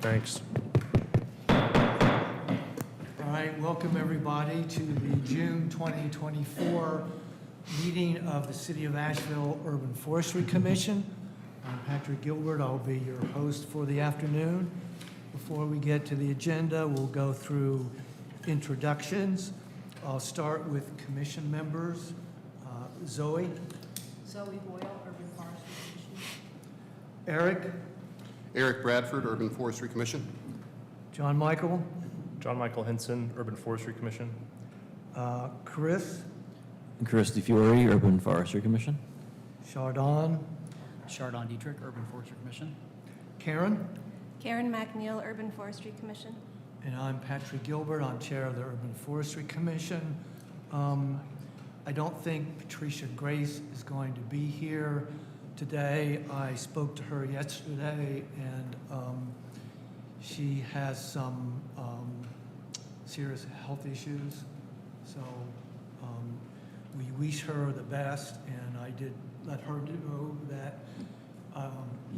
Thanks. All right, welcome everybody to the June 2024 meeting of the City of Asheville Urban Forestry Commission. I'm Patrick Gilbert. I'll be your host for the afternoon. Before we get to the agenda, we'll go through introductions. I'll start with commission members. Zoe. Zoe Boyle, Urban Forestry Commission. Eric. Eric Bradford, Urban Forestry Commission. John Michael. John Michael Hinson, Urban Forestry Commission. Chris. Chris DeFiore, Urban Forestry Commission. Chardon. Chardon Dietrich, Urban Forestry Commission. Karen. Karen McNeil, Urban Forestry Commission. And I'm Patrick Gilbert. I'm chair of the Urban Forestry Commission. I don't think Patricia Grace is going to be here today. I spoke to her yesterday, and she has some serious health issues. So we wish her the best, and I did let her know that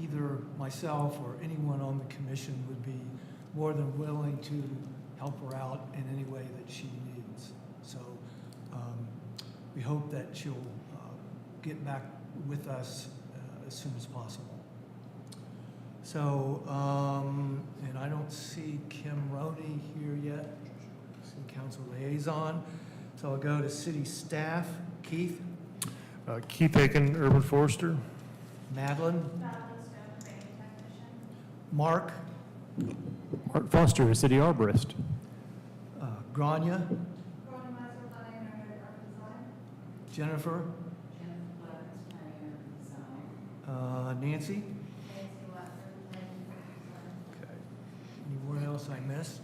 either myself or anyone on the commission would be more than willing to help her out in any way that she needs. So we hope that she'll get back with us as soon as possible. So, and I don't see Kim Roney here yet, City Council Liaison. So I'll go to city staff. Keith. Keith Aiken, Urban Forester. Madeline. Mark. Art Foster, City Arborist. Grania. Jennifer. Nancy. Okay. Anyone else I missed?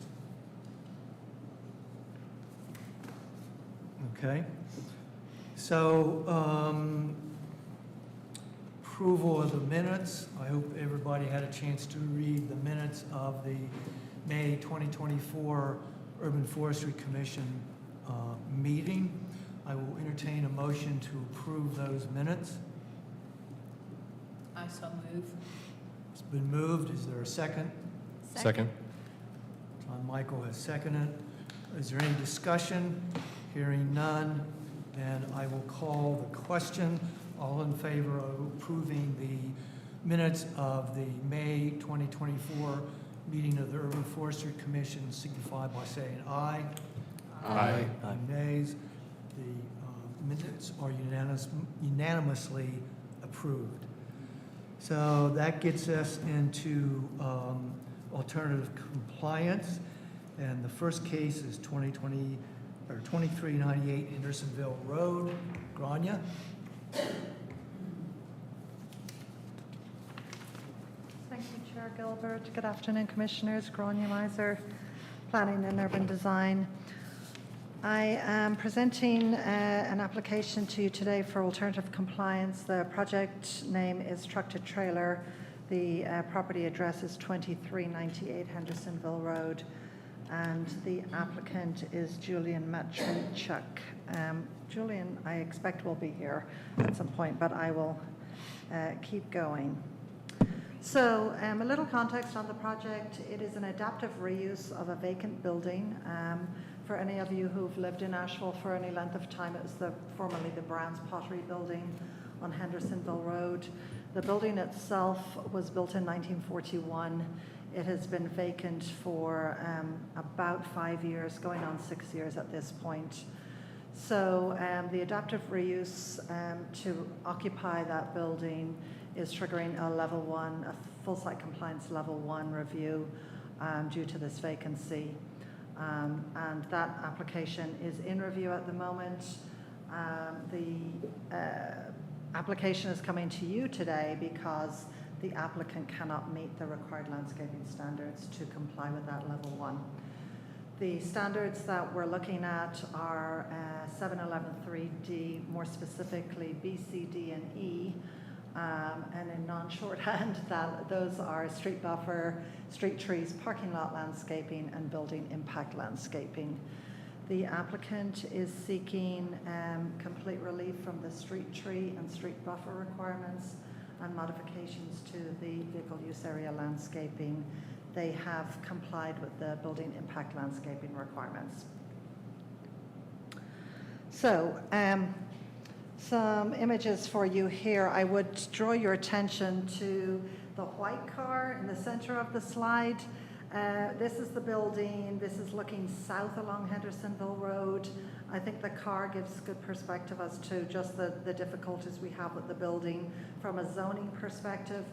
Okay. So, approval of the minutes. I hope everybody had a chance to read the minutes of the May 2024 Urban Forestry Commission meeting. I will entertain a motion to approve those minutes. I so move. It's been moved. Is there a second? Second. John Michael has seconded. Is there any discussion? Hearing none, then I will call the question. All in favor of approving the minutes of the May 2024 meeting of the Urban Forestry Commission signify by saying aye. Aye. Nays. The minutes are unanimously approved. So that gets us into alternative compliance. And the first case is 2398 Hendersonville Road, Grania. Thank you, Chair Gilbert. Good afternoon, Commissioners. Grania Miser, Planning and Urban Design. I am presenting an application to you today for alternative compliance. The project name is Tractor Trailer. The property address is 2398 Hendersonville Road, and the applicant is Julian Matrinchuk. Julian, I expect, will be here at some point, but I will keep going. So a little context on the project. It is an adaptive reuse of a vacant building. For any of you who've lived in Asheville for any length of time, it was formerly the Brown's Pottery Building on Hendersonville Road. The building itself was built in 1941. It has been vacant for about 5 years, going on 6 years at this point. So the adaptive reuse to occupy that building is triggering a level 1, a full site compliance level 1 review due to this vacancy. And that application is in review at the moment. The application is coming to you today because the applicant cannot meet the required landscaping standards to comply with that level 1. The standards that we're looking at are 711-3D, more specifically B, C, D, and E. And in non-shorthand, those are street buffer, street trees, parking lot landscaping, and building impact landscaping. The applicant is seeking complete relief from the street tree and street buffer requirements and modifications to the vehicle use area landscaping they have complied with the building impact landscaping requirements. So, some images for you here. I would draw your attention to the white car in the center of the slide. This is the building. This is looking south along Hendersonville Road. I think the car gives good perspective as to just the difficulties we have with the building from a zoning perspective.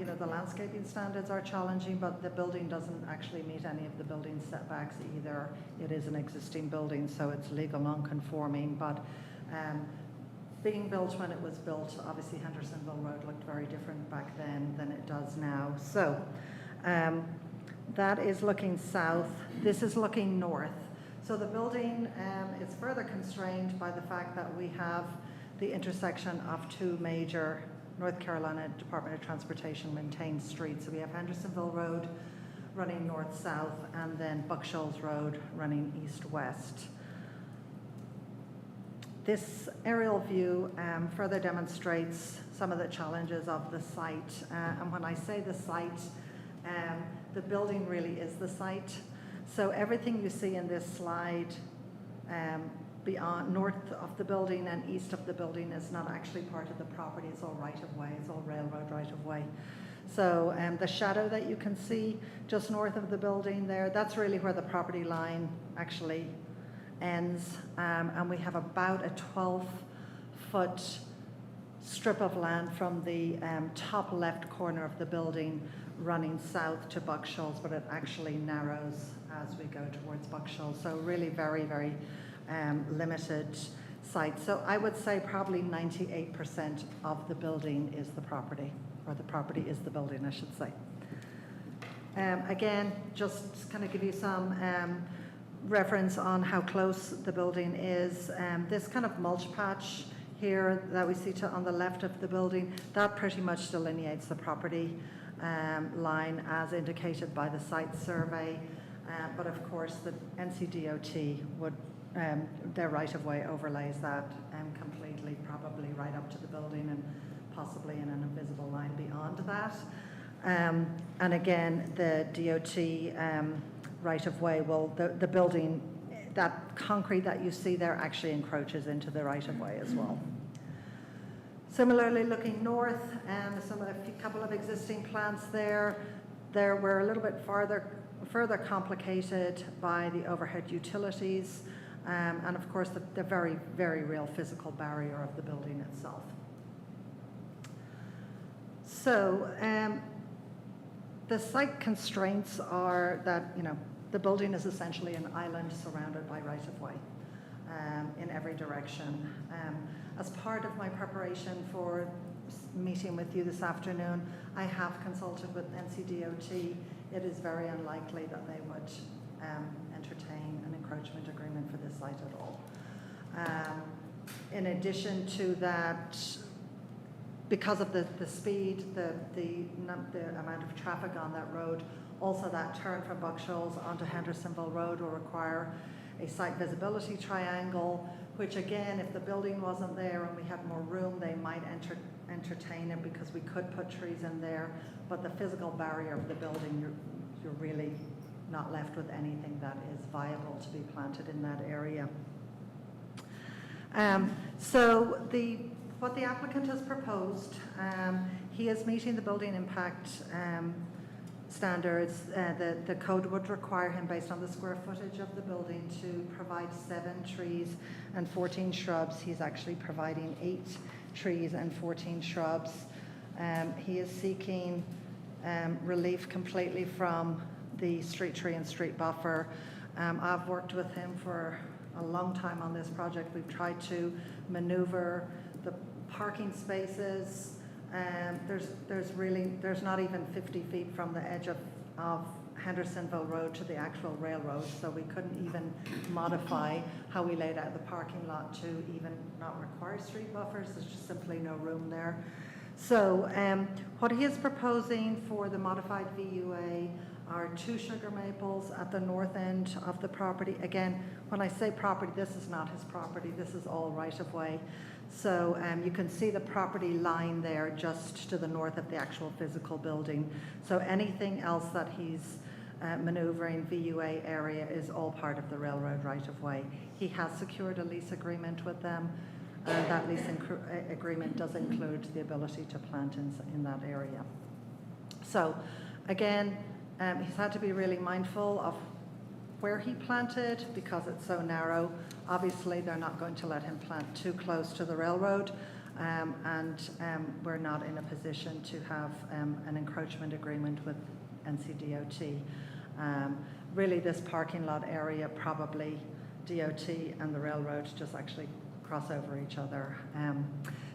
You know, the landscaping standards are challenging, but the building doesn't actually meet any of the building setbacks either. It is an existing building, so it's legal non-conforming, but being built when it was built, obviously Hendersonville Road looked very different back then than it does now. So that is looking south. This is looking north. So the building is further constrained by the fact that we have the intersection of two major North Carolina Department of Transportation maintained streets. So we have Hendersonville Road running north-south, and then Buck Shoals Road running east-west. This aerial view further demonstrates some of the challenges of the site. And when I say the site, the building really is the site. So everything you see in this slide beyond north of the building and east of the building is not actually part of the property. It's all right-of-way. It's all railroad right-of-way. So the shadow that you can see just north of the building there, that's really where the property line actually ends. And we have about a 12-foot strip of land from the top left corner of the building running south to Buck Shoals, but it actually narrows as we go towards Buck Shoals. So really very, very limited site. So I would say probably 98% of the building is the property, or the property is the building, I should say. Again, just kind of give you some reference on how close the building is. This kind of mulch patch here that we see on the left of the building, that pretty much delineates the property line as indicated by the site survey. But of course, the NCDOT would, their right-of-way overlays that completely, probably right up to the building and possibly in an invisible line beyond that. And again, the DOT right-of-way will, the building, that concrete that you see there actually encroaches into the right-of-way as well. Similarly, looking north, a couple of existing plants there. There were a little bit further complicated by the overhead utilities, and of course the very, very real physical barrier of the building itself. So the site constraints are that, you know, the building is essentially an island surrounded by right-of-way in every direction. As part of my preparation for meeting with you this afternoon, I have consulted with NCDOT. It is very unlikely that they would entertain an encroachment agreement for this site at all. In addition to that, because of the speed, the amount of traffic on that road, also that turn from Buck Shoals onto Hendersonville Road will require a site visibility triangle, which again, if the building wasn't there and we had more room, they might entertain it because we could put trees in there. But the physical barrier of the building, you're really not left with anything that is viable to be planted in that area. So what the applicant has proposed, he is meeting the building impact standards. The code would require him, based on the square footage of the building, to provide 7 trees and 14 shrubs. He's actually providing 8 trees and 14 shrubs. He is seeking relief completely from the street tree and street buffer. I've worked with him for a long time on this project. We've tried to maneuver the parking spaces. There's not even 50 feet from the edge of Hendersonville Road to the actual railroad, so we couldn't even modify how we laid out the parking lot to even not require street buffers. There's just simply no room there. So what he is proposing for the modified VUA are 2 sugar maples at the north end of the property. Again, when I say property, this is not his property, this is all right-of-way. So you can see the property line there just to the north of the actual physical building. So anything else that he's maneuvering VUA area is all part of the railroad right-of-way. He has secured a lease agreement with them, and that lease agreement does include the ability to plant in that area. So again, he's had to be really mindful of where he planted because it's so narrow. Obviously, they're not going to let him plant too close to the railroad, and we're not in a position to have an encroachment agreement with NCDOT. Really, this parking lot area, probably DOT and the railroad just actually cross over each other.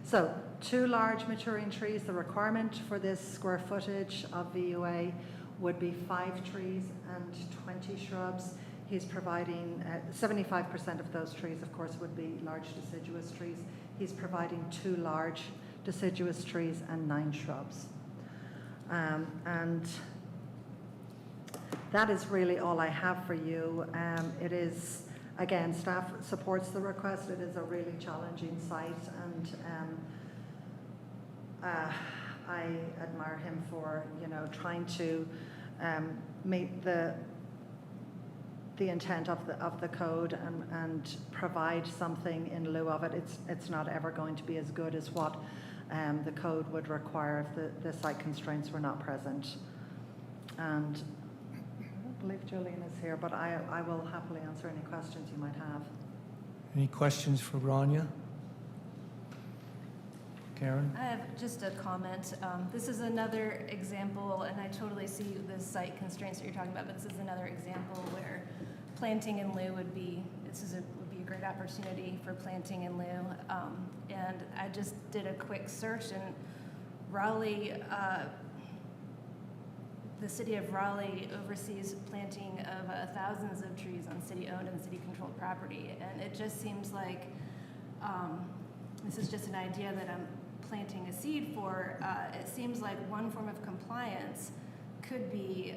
So 2 large maturing trees. The requirement for this square footage of VUA would be 5 trees and 20 shrubs. He's providing 75% of those trees, of course, would be large deciduous trees. He's providing 2 large deciduous trees and 9 shrubs. And that is really all I have for you. It is, again, staff supports the request. It is a really challenging site, and I admire him for, trying to meet the intent of the code and provide something in lieu of it. It's not ever going to be as good as what the code would require if the site constraints were not present. And I believe Julian is here, but I will happily answer any questions you might have. Any questions for Grania? Karen? I have just a comment. This is another example, and I totally see the site constraints that you're talking about, but this is another example where planting in lieu would be a great opportunity for planting in lieu. And I just did a quick search, and Raleigh, the city of Raleigh oversees planting of thousands of trees on city-owned and city-controlled property, and it just seems like this is just an idea that I'm planting a seed for. It seems like one form of compliance could be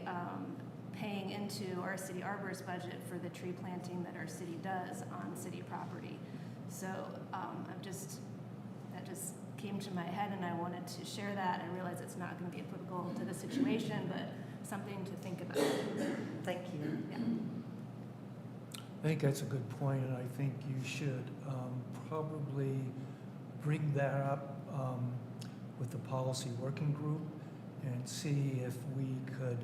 paying into our city arborist budget for the tree planting that our city does on city property. So that just came to my head, and I wanted to share that. I realize it's not going to be applicable to the situation, but something to think about. Thank you. Yeah. I think that's a good point, and I think you should probably bring that up with the policy working group and see if we could,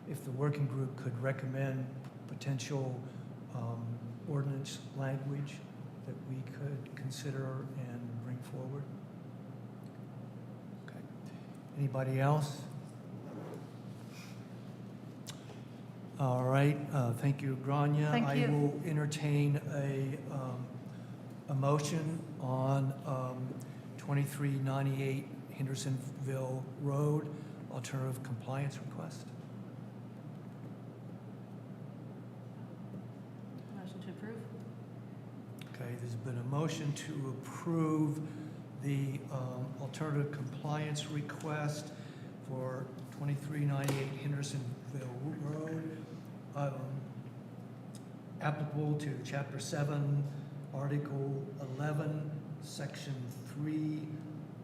if the working group could recommend potential ordinance language that we could consider and bring forward. Okay. Anybody else? All right. Thank you, Grania. Thank you. I will entertain a motion on 2398 Hendersonville Road, alternative compliance request. Motion to approve. Okay, there's been a motion to approve the alternative compliance request for 2398 Hendersonville Road, applicable to Chapter 7, Article 11, Section 3,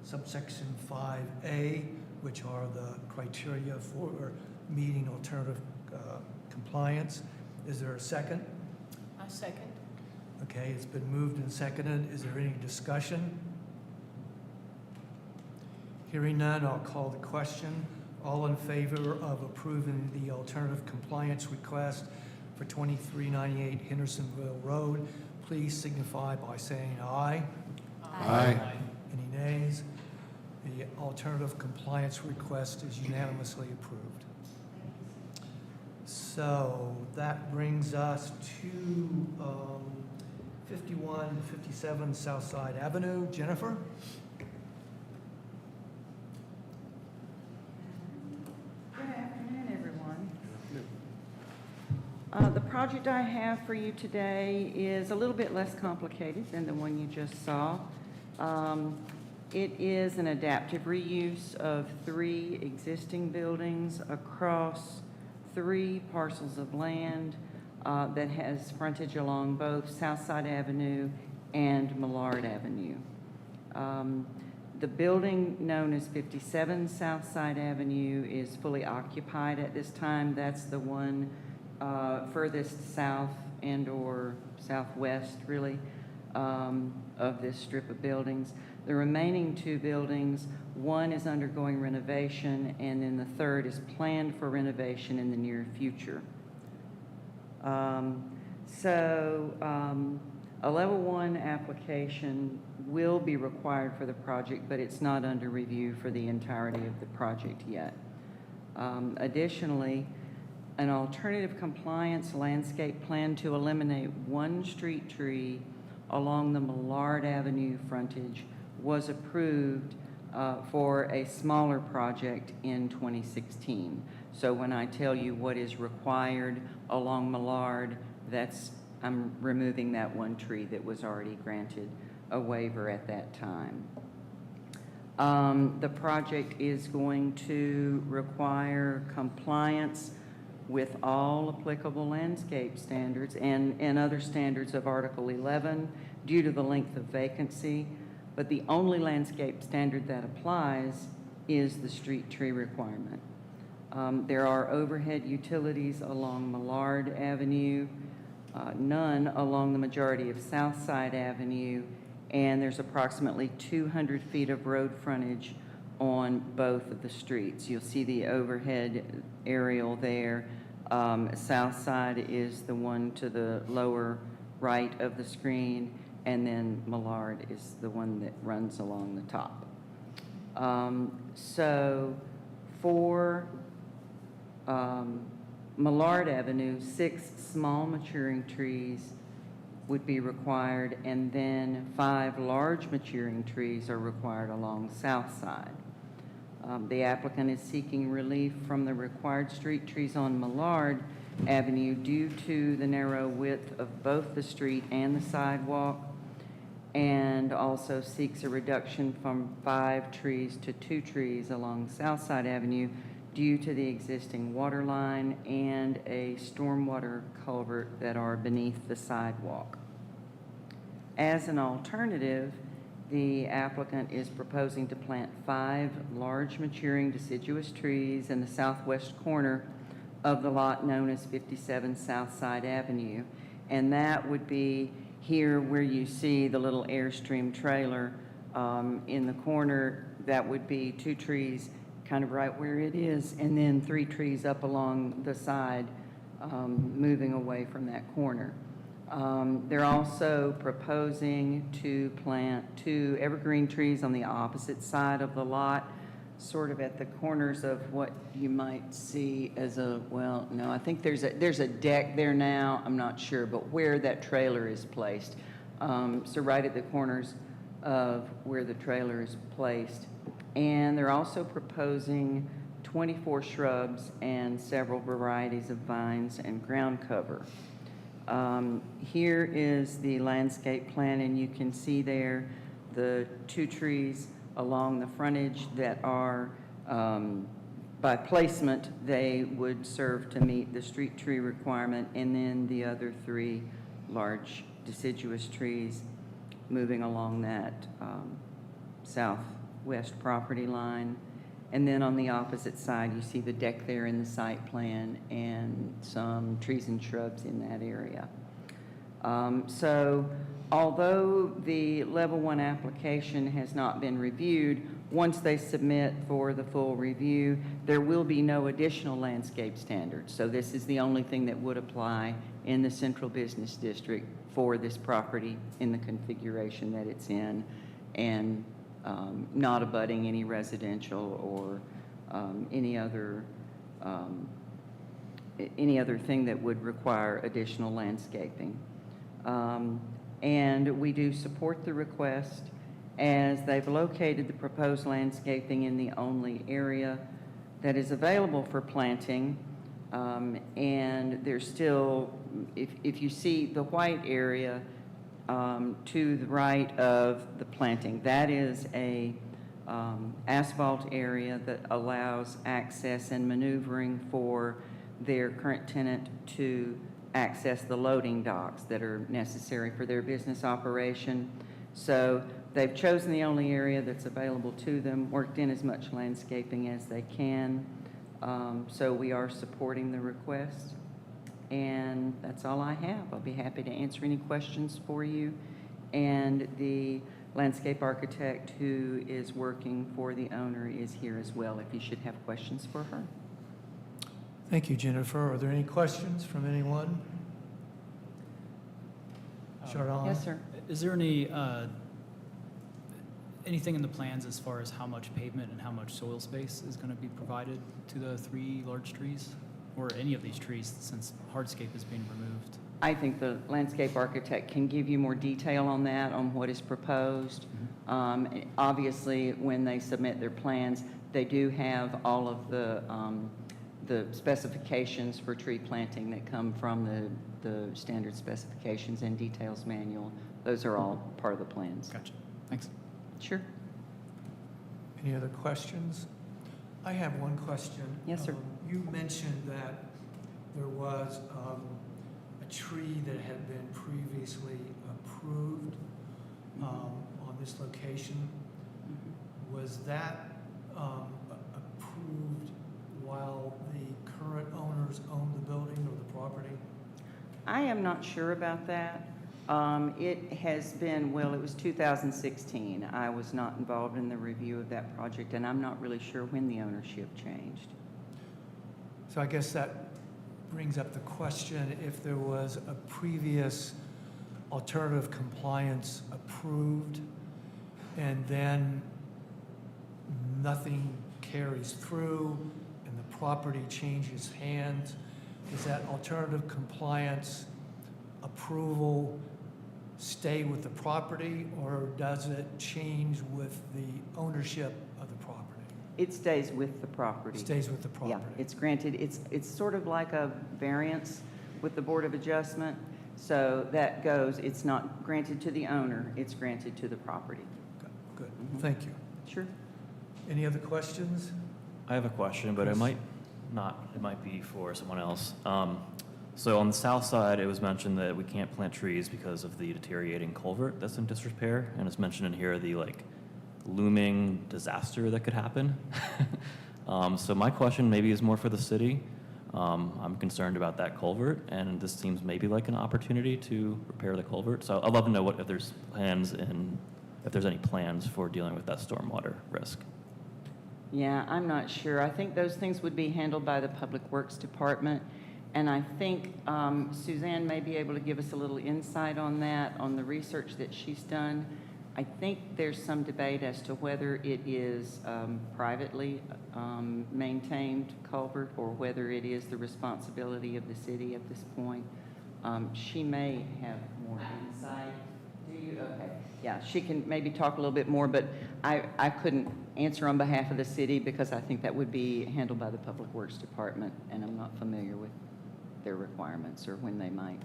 Subsection 5A, which are the criteria for meeting alternative compliance. Is there a second? I second. Okay, it's been moved and seconded. Is there any discussion? Hearing none, I'll call the question. All in favor of approving the alternative compliance request for 2398 Hendersonville Road, please signify by saying aye. Aye. Any nays? The alternative compliance request is unanimously approved. So that brings us to 51 to 57 Southside Avenue. Jennifer? Good afternoon, everyone. The project I have for you today is a little bit less complicated than the one you just saw. It is an adaptive reuse of 3 existing buildings across 3 parcels of land that has frontage along both Southside Avenue and Millard Avenue. The building known as 57 Southside Avenue is fully occupied at this time. That's the one furthest south and/or southwest, really, of this strip of buildings. The remaining 2 buildings, one is undergoing renovation, and then the third is planned for renovation in the near future. A level 1 application will be required for the project, but it's not under review for the entirety of the project yet. Additionally, an alternative compliance landscape plan to eliminate 1 street tree along the Millard Avenue frontage was approved for a smaller project in 2016. So when I tell you what is required along Millard, I'm removing that 1 tree that was already granted a waiver at that time. The project is going to require compliance with all applicable landscape standards and other standards of Article 11 due to the length of vacancy, but the only landscape standard that applies is the street tree requirement. There are overhead utilities along Millard Avenue, none along the majority of Southside Avenue, and there's approximately 200 feet of road frontage on both of the streets. You'll see the overhead aerial there. Southside is the one to the lower right of the screen, and then Millard is the one that runs along the top. So for Millard Avenue, 6 small maturing trees would be required, and then 5 large maturing trees are required along Southside. The applicant is seeking relief from the required street trees on Millard Avenue due to the narrow width of both the street and the sidewalk, and also seeks a reduction from 5 trees to 2 trees along Southside Avenue due to the existing water line and a stormwater culvert that are beneath the sidewalk. As an alternative, the applicant is proposing to plant 5 large maturing deciduous trees in the southwest corner of the lot known as 57 Southside Avenue. And that would be here where you see the little Airstream trailer in the corner. That would be 2 trees kind of right where it is, and then 3 trees up along the side moving away from that corner. They're also proposing to plant 2 evergreen trees on the opposite side of the lot, sort of at the corners of what you might see as I think there's a deck there now, I'm not sure, but where that trailer is placed. So right at the corners of where the trailer is placed. And they're also proposing 24 shrubs and several varieties of vines and ground cover. Here is the landscape plan, and you can see there the 2 trees along the frontage that are, by placement, they would serve to meet the street tree requirement, and then the other 3 large deciduous trees moving along that southwest property line. And then on the opposite side, you see the deck there in the site plan and some trees and shrubs in that area. So although the level 1 application has not been reviewed, once they submit for the full review, there will be no additional landscape standards. So this is the only thing that would apply in the central business district for this property in the configuration that it's in, and not abutting any residential or any other thing that would require additional landscaping. And we do support the request, as they've located the proposed landscaping in the only area that is available for planting. And there's still, if you see the white area to the right of the planting, that is a asphalt area that allows access and maneuvering for their current tenant to access the loading docks that are necessary for their business operation. So they've chosen the only area that's available to them, worked in as much landscaping as they can. So we are supporting the request. And that's all I have. I'll be happy to answer any questions for you. And the landscape architect who is working for the owner is here as well, if you should have questions for her. Thank you, Jennifer. Are there any questions from anyone? Chardon? Yes, sir. Is there anything in the plans as far as how much pavement and how much soil space is going to be provided to the 3 large trees? Or any of these trees, since hardscape is being removed? I think the landscape architect can give you more detail on that, on what is proposed. Obviously, when they submit their plans, they do have all of the specifications for tree planting that come from the standard specifications and details manual. Those are all part of the plans. Gotcha. Thanks. Sure. Any other questions? I have one question. Yes, sir. You mentioned that there was a tree that had been previously approved on this location. Was that approved while the current owners owned the building or the property? I am not sure about that. It has been, well, it was 2016. I was not involved in the review of that project, and I'm not really sure when the ownership changed. So I guess that brings up the question, if there was a previous alternative compliance approved and then nothing carries through and the property changes hands, does that alternative compliance approval stay with the property, or does it change with the ownership of the property? It stays with the property. Stays with the Yeah, property. it's granted. It's sort of like a variance with the Board of Adjustment. So that goes, it's not granted to the owner, it's granted to the property. Good. Thank you. Sure. Any other questions? I have a question, but it might be for someone else. So on the south side, it was mentioned that we can't plant trees because of the deteriorating culvert that's in disrepair, and it's mentioned in here the looming disaster that could happen. So my question maybe is more for the city. I'm concerned about that culvert, and this seems maybe like an opportunity to repair the culvert. So I'd love to know if there's any plans for dealing with that stormwater risk. Yeah, I'm not sure. I think those things would be handled by the Public Works Department. And I think Suzanne may be able to give us a little insight on that, on the research that she's done. I think there's some debate as to whether it is privately maintained culvert or whether it is the responsibility of the city at this point. She may have more insight. Do you? Okay. Yeah, she can maybe talk a little bit more, but I couldn't answer on behalf of the city because I think that would be handled by the Public Works Department, and I'm not familiar with their requirements or when they might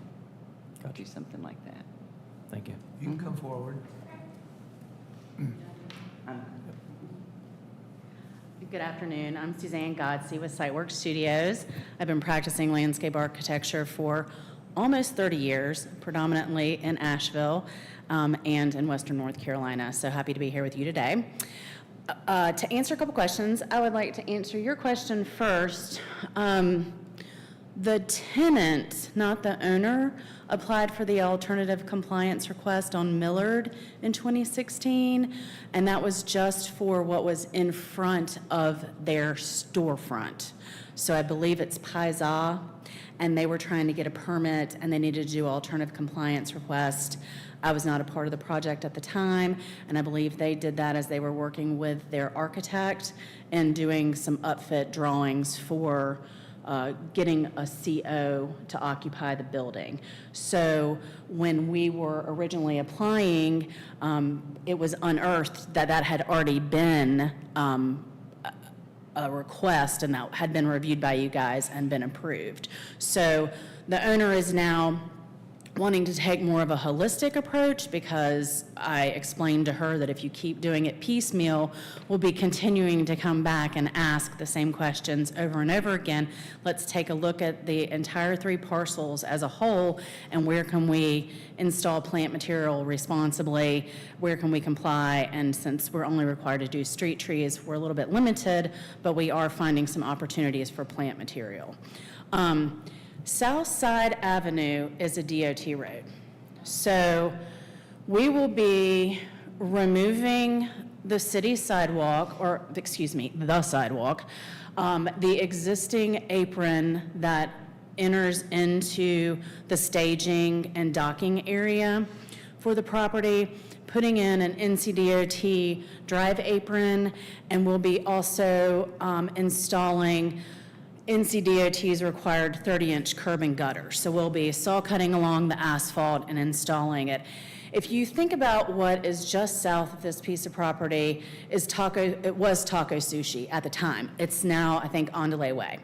do something like that. Thank you. You can come forward. Good afternoon. I'm Suzanne Godsey with Siteworks Studios. I've been practicing landscape architecture for almost 30 years, predominantly in Asheville and in Western North Carolina. So happy to be here with you today. To answer a couple questions, I would like to answer your question first. The tenant, not the owner, applied for the alternative compliance request on Millard in 2016, and that was just for what was in front of their storefront. So I believe it's Paiza, and they were trying to get a permit, and they needed to do alternative compliance request. I was not a part of the project at the time, and I believe they did that as they were working with their architect and doing some upfit drawings for getting a CO to occupy the building. So when we were originally applying, it was unearthed that that had already been a request and that had been reviewed by you guys and been approved. So the owner is now wanting to take more of a holistic approach, because I explained to her that if you keep doing it piecemeal, we'll be continuing to come back and ask the same questions over and over again. Let's take a look at the entire 3 parcels as a whole, and where can we install plant material responsibly, where can we comply, and since we're only required to do street trees, we're a little bit limited, but we are finding some opportunities for plant material. South Side Avenue is a DOT road. So we will be removing the city sidewalk, or excuse me, the sidewalk, the existing apron that enters into the staging and docking area for the property, putting in an NCDOT drive apron, and we'll be also installing NCDOT's required 30-inch curb and gutter. So we'll be saw cutting along the asphalt and installing it. If you think about what is just south of this piece of property, it was Taco Sushi at the time. It's now, I think, Andale Way.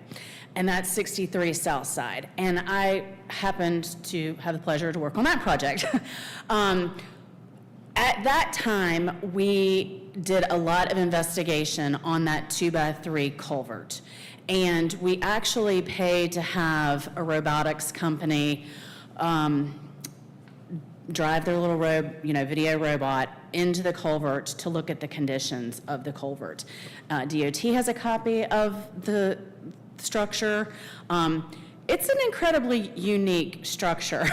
And that's 63 South Side. And I happened to have the pleasure to work on that project. At that time, we did a lot of investigation on that 2x3 culvert. And we actually paid to have a robotics company drive their little video robot into the culvert to look at the conditions of the culvert. DOT has a copy of the structure. It's an incredibly unique structure,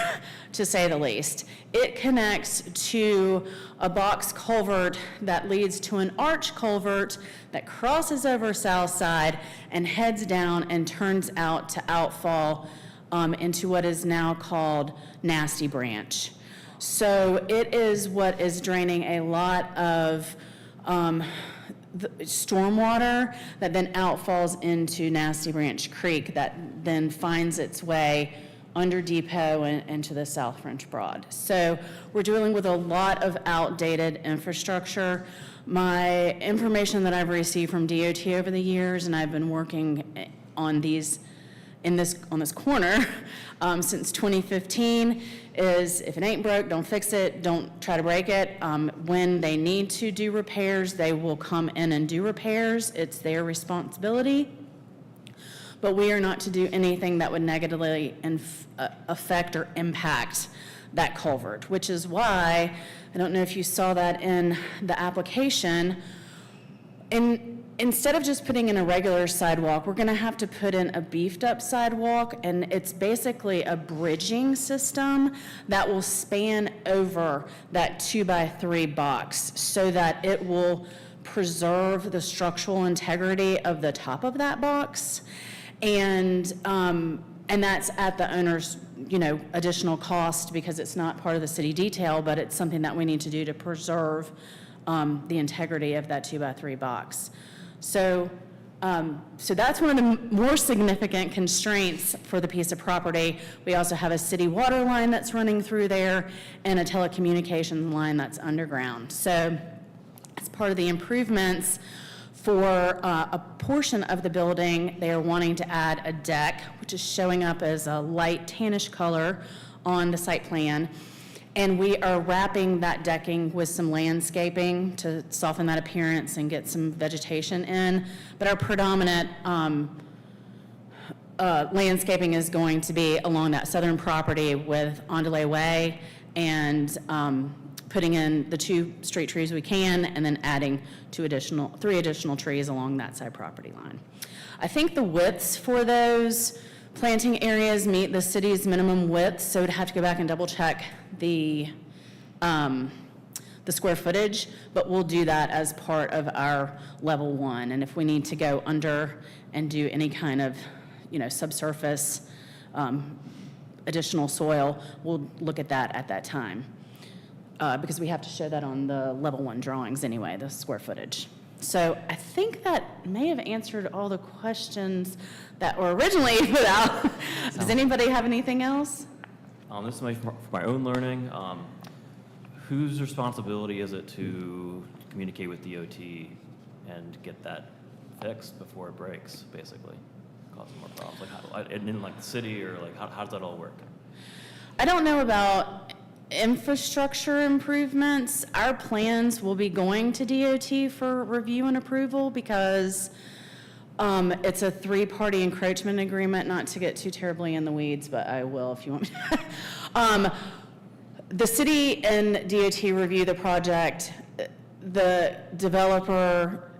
to say the least. It connects to a box culvert that leads to an arch culvert that crosses over South Side and heads down and turns out to outfall into what is now called Nasty Branch. So it is what is draining a lot of the stormwater that then outfalls into Nasty Branch Creek that then finds its way under Depot and into the South French Broad. So we're dealing with a lot of outdated infrastructure. My information that I've received from DOT over the years, and I've been working on these on this corner since 2015, is if it ain't broke, don't fix it, don't try to break it. When they need to do repairs, they will come in and do repairs. It's their responsibility. But we are not to do anything that would negatively affect or impact that culvert, which is why, I don't know if you saw that in the application, instead of just putting in a regular sidewalk, we're gonna have to put in a beefed up sidewalk, and it's basically a bridging system that will span over that 2x3 box so that it will preserve the structural integrity of the top of that box. And that's at the owner's, additional cost, because it's not part of the city detail, but it's something that we need to do to preserve the integrity of that 2x3 box. So that's one of the more significant constraints for the piece of property. We also have a city water line that's running through there and a telecommunications line that's underground. So as part of the improvements for a portion of the building, they are wanting to add a deck, which is showing up as a light tannish color on the site plan. And we are wrapping that decking with some landscaping to soften that appearance and get some vegetation in. But our predominant landscaping is going to be along that southern property with Andale Way and putting in the 2 street trees we can, and then adding 3 additional trees along that side property line. I think the widths for those planting areas meet the city's minimum width, so we'd have to go back and double check the square footage, but we'll do that as part of our level 1. And if we need to go under and do any kind of, subsurface additional soil, we'll look at that time. Because we have to show that on the level 1 drawings anyway, the square footage. So I think that may have answered all the questions that were originally put out. Does anybody have anything else? This is for my own learning. Whose responsibility is it to communicate with DOT and get that fixed before it breaks, basically, causing more problems? Like, in the city, or like, how does that all work? I don't know about infrastructure improvements. Our plans will be going to DOT for review and approval because it's a three-party encroachment agreement, not to get too terribly in the weeds, but I will if you want me to. The city and DOT review the project, the developer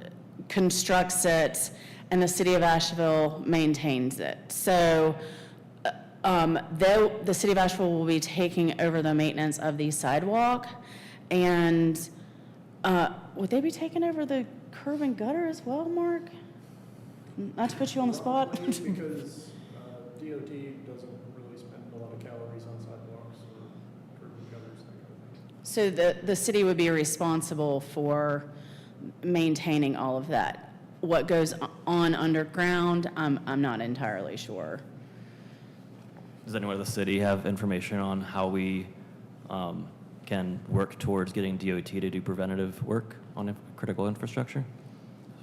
constructs it, and the city of Asheville maintains it. So the city of Asheville will be taking over the maintenance of the sidewalk, and would they be taking over the curb and gutter as well, Mark? Not to put you on the spot. Because DOT doesn't really spend a lot of calories on sidewalks or curb and gutters, that kind of thing. So the city would be responsible for maintaining all of that. What goes on underground, I'm not entirely sure. Does anyone in the city have information on how we can work towards getting DOT to do preventative work on critical infrastructure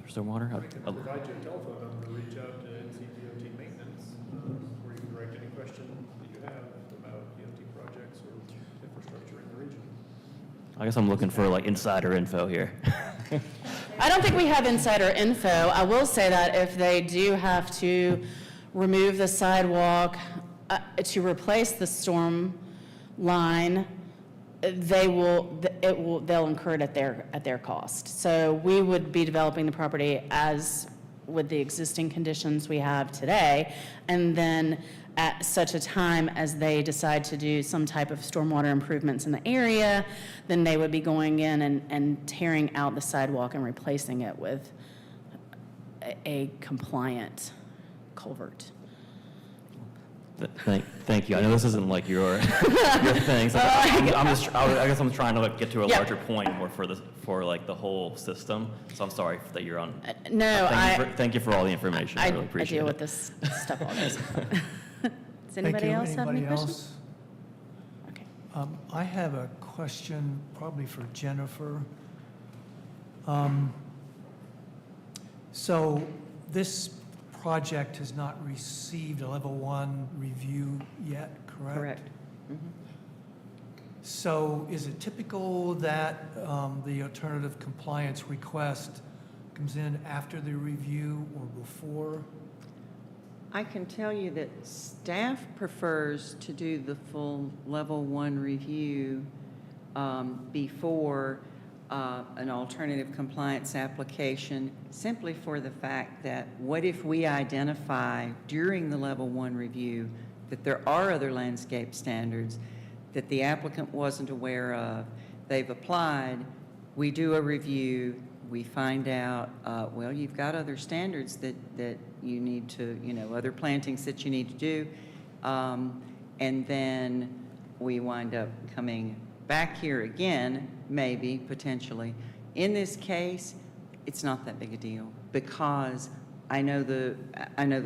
for stormwater? I can provide you a telephone number to reach out to NCDOT maintenance, where you can direct any question that you have about DOT projects or infrastructure in the region. I guess I'm looking for like insider info here. I don't think we have insider info. I will say that if they do have to remove the sidewalk to replace the storm line, they'll incur it at their cost. So we would be developing the property as with the existing conditions we have today, and then at such a time as they decide to do some type of stormwater improvements in the area, then they would be going in and tearing out the sidewalk and replacing it with a compliant culvert. Thank you. I know this isn't like your thing. So I guess I'm trying to like get to a Yeah. larger point more for like the whole system. So I'm sorry that you're on. No, Thank you for all the information. I really appreciate I deal it. with this stuff all day. Does Thank anybody you. else have any Anybody questions? else? Okay. I have a question probably for Jennifer. So this project has not received a level 1 review yet, correct? Correct. Mhm. So is it typical that the alternative compliance request comes in after the review or before? I can tell you that staff prefers to do the full level 1 review before an alternative compliance application, simply for the fact that what if we identify during the level 1 review that there are other landscape standards that the applicant wasn't aware of, they've applied, we do a review, we find out, well, you've got other standards that you need to, other plantings that you need to do, and then we wind up coming back here again, maybe, potentially. In this case, it's not that big a deal because I know the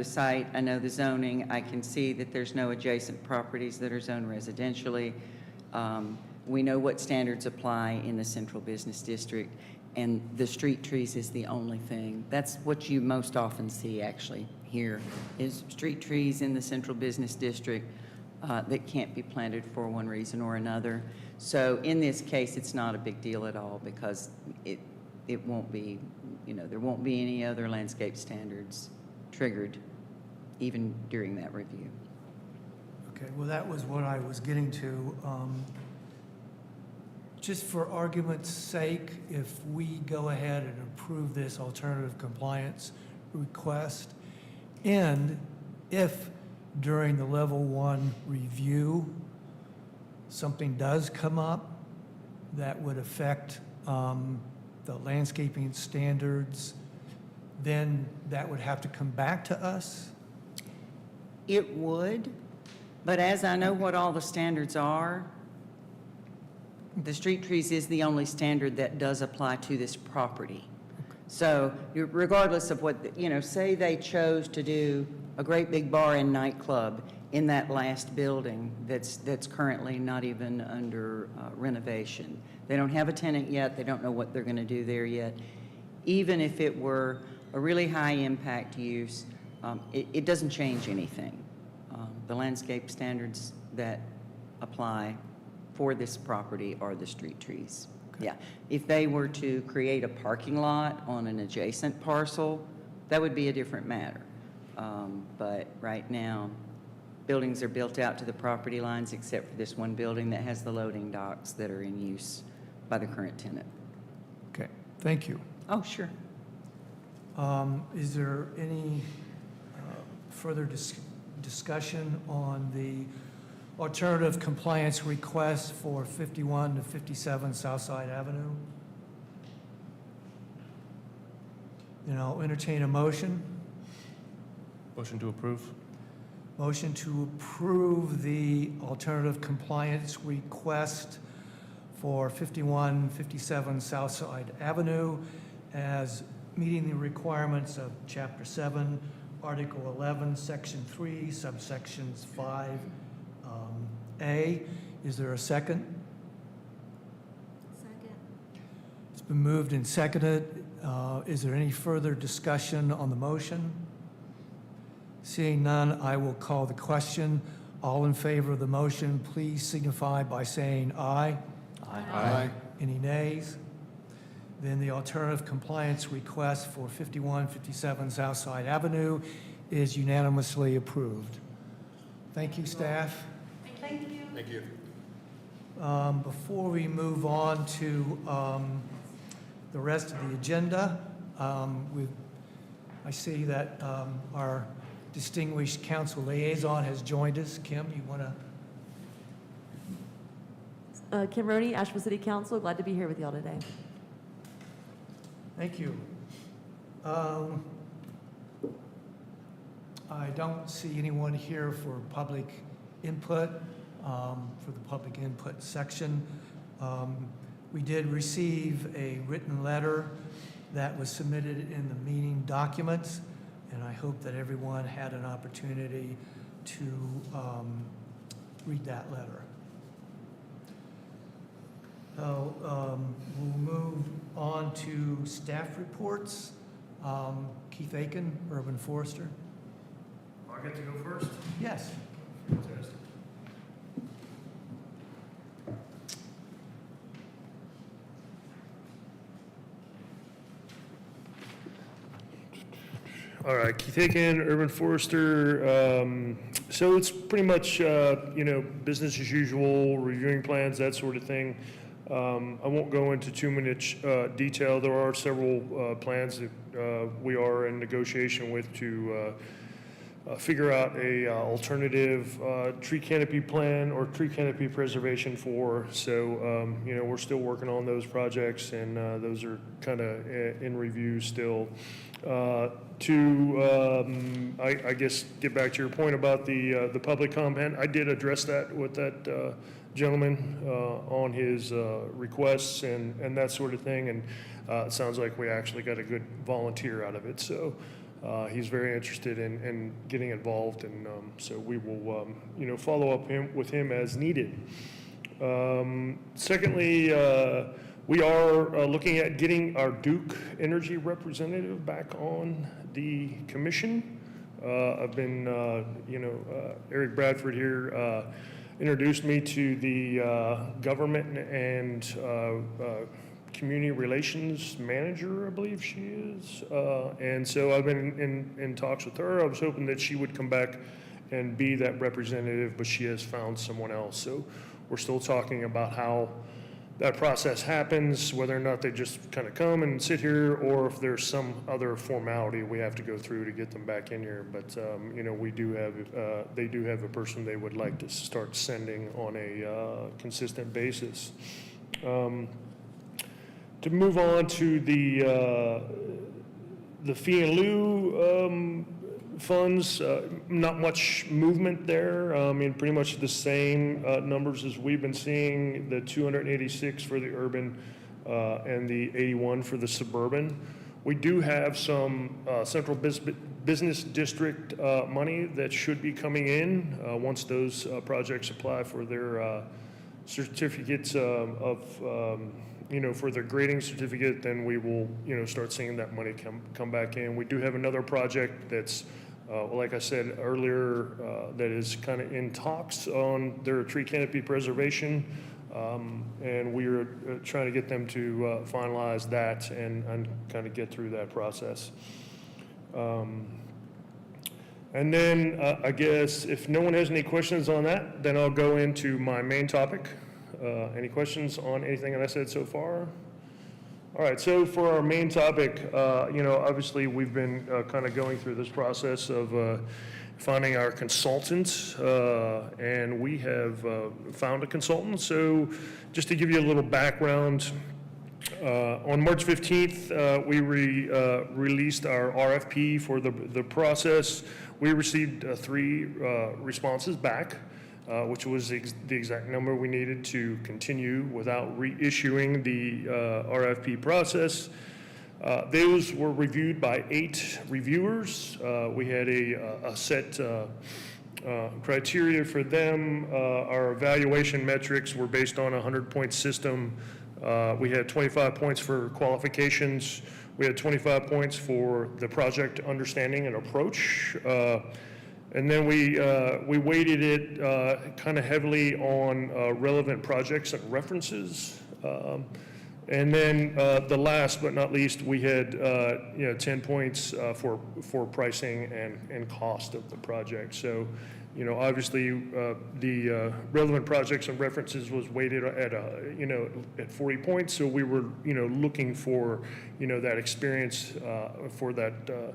site, I know the zoning, I can see that there's no adjacent properties that are zoned residentially. We know what standards apply in the central business district, and the street trees is the only thing. That's what you most often see actually here, is street trees in the central business district that can't be planted for one reason or another. So in this case, it's not a big deal at all because it won't be, there won't be any other landscape standards triggered even during that review. Okay, well, that was what I was getting to. Just for argument's sake, if we go ahead and approve this alternative compliance request, and if during the level 1 review, something does come up that would affect the landscaping standards, then that would have to come back to us? It would, but as I know what all the standards are, the street trees is the only standard that does apply to this property. So regardless of what, say they chose to do a great big bar and nightclub in that last building that's currently not even under renovation. They don't have a tenant yet. They don't know what they're going to do there yet. Even if it were a really high impact use, it doesn't change anything. The landscape standards that apply for this property are the street trees. Yeah, if they were to create a parking lot on an adjacent parcel, that would be a different matter. But right now, buildings are built out to the property lines except for this one building that has the loading docks that are in use by the current tenant. Okay, thank you. Oh, sure. Is there any further discussion on the alternative compliance request for 51 to 57 Southside Avenue? Then I'll entertain a motion. Motion to approve. Motion to approve the alternative compliance request for 5157 Southside Avenue as meeting the requirements of Chapter 7, Article 11, Section 3, subsections 5A. Is there a second? Second. It's been moved and seconded. Is there any further discussion on the motion? Seeing none, I will call the question. All in favor of the motion, please signify by saying aye. Aye. Any nays? Then the alternative compliance request for 5157 Southside Avenue is unanimously approved. Thank you, staff. Thank you. Thank you. Before we move on to the rest of the agenda, I see that our distinguished council liaison has joined us. Kim, you want to? Kim Roney, Asheville City Council. Glad to be here with y'all today. Thank you. I don't see anyone here for public input, for the public input section. We did receive a written letter that was submitted in the meeting documents, and I hope that everyone had an opportunity to read that letter. So we'll move on to staff reports. Keith Aiken, Urban Forester. I get to go first? Yes. Fantastic. All right, Keith Aiken, Urban Forester. So it's pretty much, business as usual, reviewing plans, that sort of thing. I won't go into too much detail. There are several plans that we are in negotiation with to figure out a alternative tree canopy plan or tree canopy preservation for. So, we're still working on those projects, and those are kind of in review still. I guess, get back to your point about the public comment. I did address that with that gentleman on his requests and that sort of thing, and it sounds like we actually got a good volunteer out of it. So he's very interested in getting involved, and so we will, follow up with him as needed. Secondly, we are looking at getting our Duke Energy representative back on the commission. I've been, Eric Bradford here introduced me to the government and community relations manager, I believe she is. And so I've been in talks with her. I was hoping that she would come back and be that representative, but she has found someone else. So we're still talking about how that process happens, whether or not they just kind of come and sit here, or if there's some other formality we have to go through to get them back in here. But, we do have, they do have a person they would like to start sending on a consistent basis. To move on to the fee and lieu funds, not much movement there. Pretty much the same numbers as we've been seeing, the 286 for the urban and the 81 for the suburban. We do have some central business district money that should be coming in once those projects apply for their certificates for their grading certificate. Then we will, start seeing that money come back in. We do have another project that's like I said earlier, that is kind of in talks on their tree canopy preservation. And we're trying to get them to finalize that and kind of get through that process. And then I guess if no one has any questions on that, then I'll go into my main topic. Any questions on anything that I said so far? All right, so for our main topic, obviously we've been kind of going through this process of finding our consultant, and we have found a consultant. So just to give you a little background, on March 15th, we released our RFP for the process. We received 3 responses back, which was the exact number we needed to continue without reissuing the RFP process. Those were reviewed by 8 reviewers. We had a set criteria for them. Our evaluation metrics were based on a 100-point system. We had 25 points for qualifications. We had 25 points for the project understanding and approach. And then we weighted it kind of heavily on relevant projects and references. And then the last but not least, we had 10 points for pricing and cost of the project. So, obviously the relevant projects and references was weighted at 40 points. So we were looking for that experience for that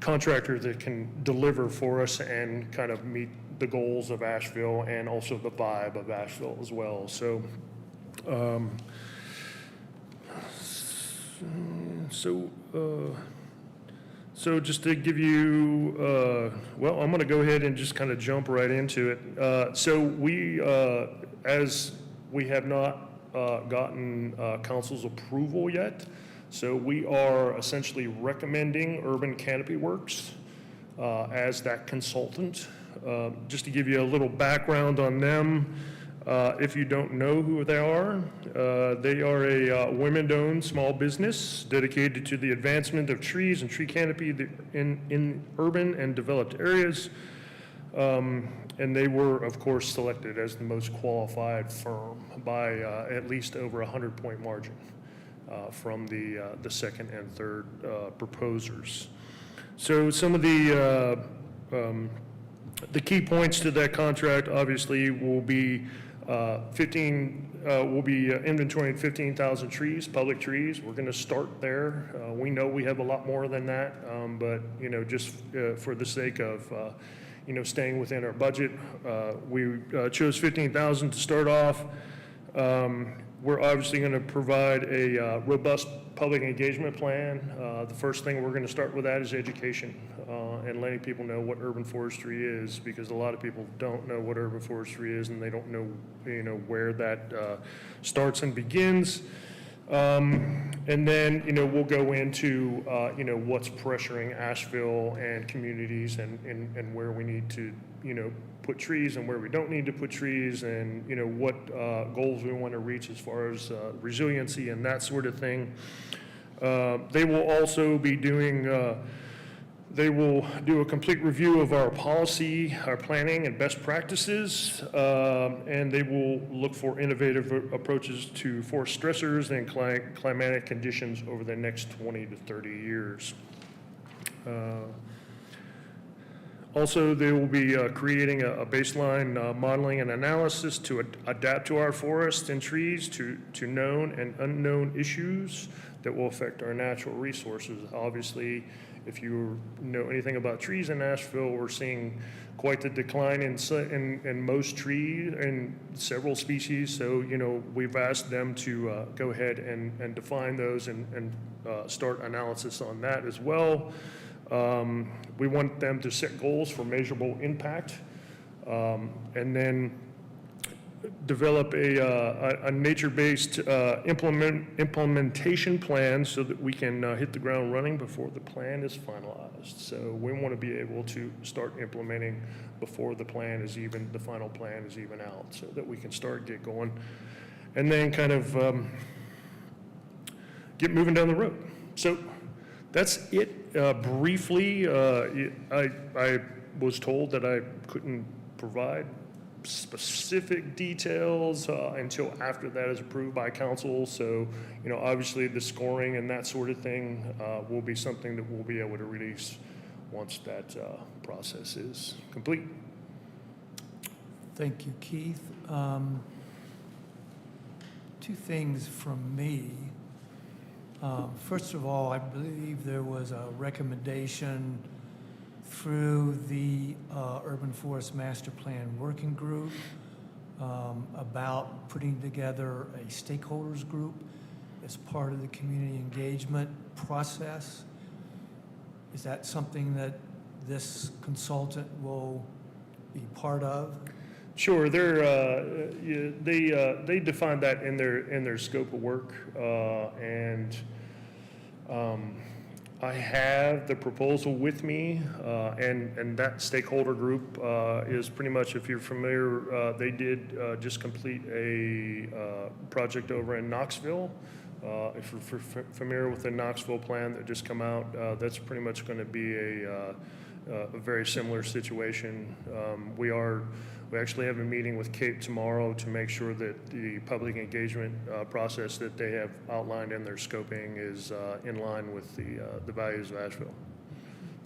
contractor that can deliver for us and kind of meet the goals of Asheville and also the vibe of Asheville as well. So. So just to give you, well, I'm going to go ahead and just kind of jump right into it. So we, as we have not gotten council's approval yet, so we are essentially recommending Urban Canopy Works as that consultant. Just to give you a little background on them, if you don't know who they are a women-owned small business dedicated to the advancement of trees and tree canopy in urban and developed areas. And they were, of course, selected as the most qualified firm by at least over a 100-point margin from the second and third proposers. So some of the key points to that contract obviously will be we'll be inventorying 15,000 trees, public trees. We're going to start there. We know we have a lot more than that, but just for the sake of staying within our budget, we chose 15,000 to start off. We're obviously going to provide a robust public engagement plan. The first thing we're going to start with that is education and letting people know what urban forestry is, because a lot of people don't know what urban forestry is and they don't know where that starts and begins. And then we'll go into what's pressuring Asheville and communities and where we need to put trees and where we don't need to put trees, and what goals we want to reach as far as resiliency and that sort of thing. They will also be doing they will do a complete review of our policy, our planning, and best practices, and they will look for innovative approaches to forest stressors and climatic conditions over the next 20 to 30 years. Also, they will be creating a baseline modeling and analysis to adapt to our forests and trees to known and unknown issues that will affect our natural resources. Obviously, if you know anything about trees in Asheville, we're seeing quite the decline in most trees and several species. So, we've asked them to go ahead and define those and start analysis on that as well. We want them to set goals for measurable impact, and then develop a nature-based implementation plan so that we can hit the ground running before the plan is finalized. So we want to be able to start implementing before the final plan is even out, so that we can get going, and then kind of get moving down the road. So That's it. Briefly, I was told that I couldn't provide specific details until after that is approved by council. So, obviously the scoring and that sort of thing will be something that we'll be able to release once that process is complete. Thank you, Keith. Two things from me. First of all, I believe there was a recommendation through the Urban Forest Master Plan Working Group about putting together a stakeholders group as part of the community engagement process. Is that something that this consultant will be part of? Sure, they define that in their scope of work, and I have the proposal with me, and that stakeholder group is pretty much, if you're familiar, they did just complete a project over in Knoxville. If you're familiar with the Knoxville plan that just come out, that's pretty much going to be a very similar situation. We actually have a meeting with Cape tomorrow to make sure that the public engagement process that they have outlined in their scoping is in line with the values of Asheville.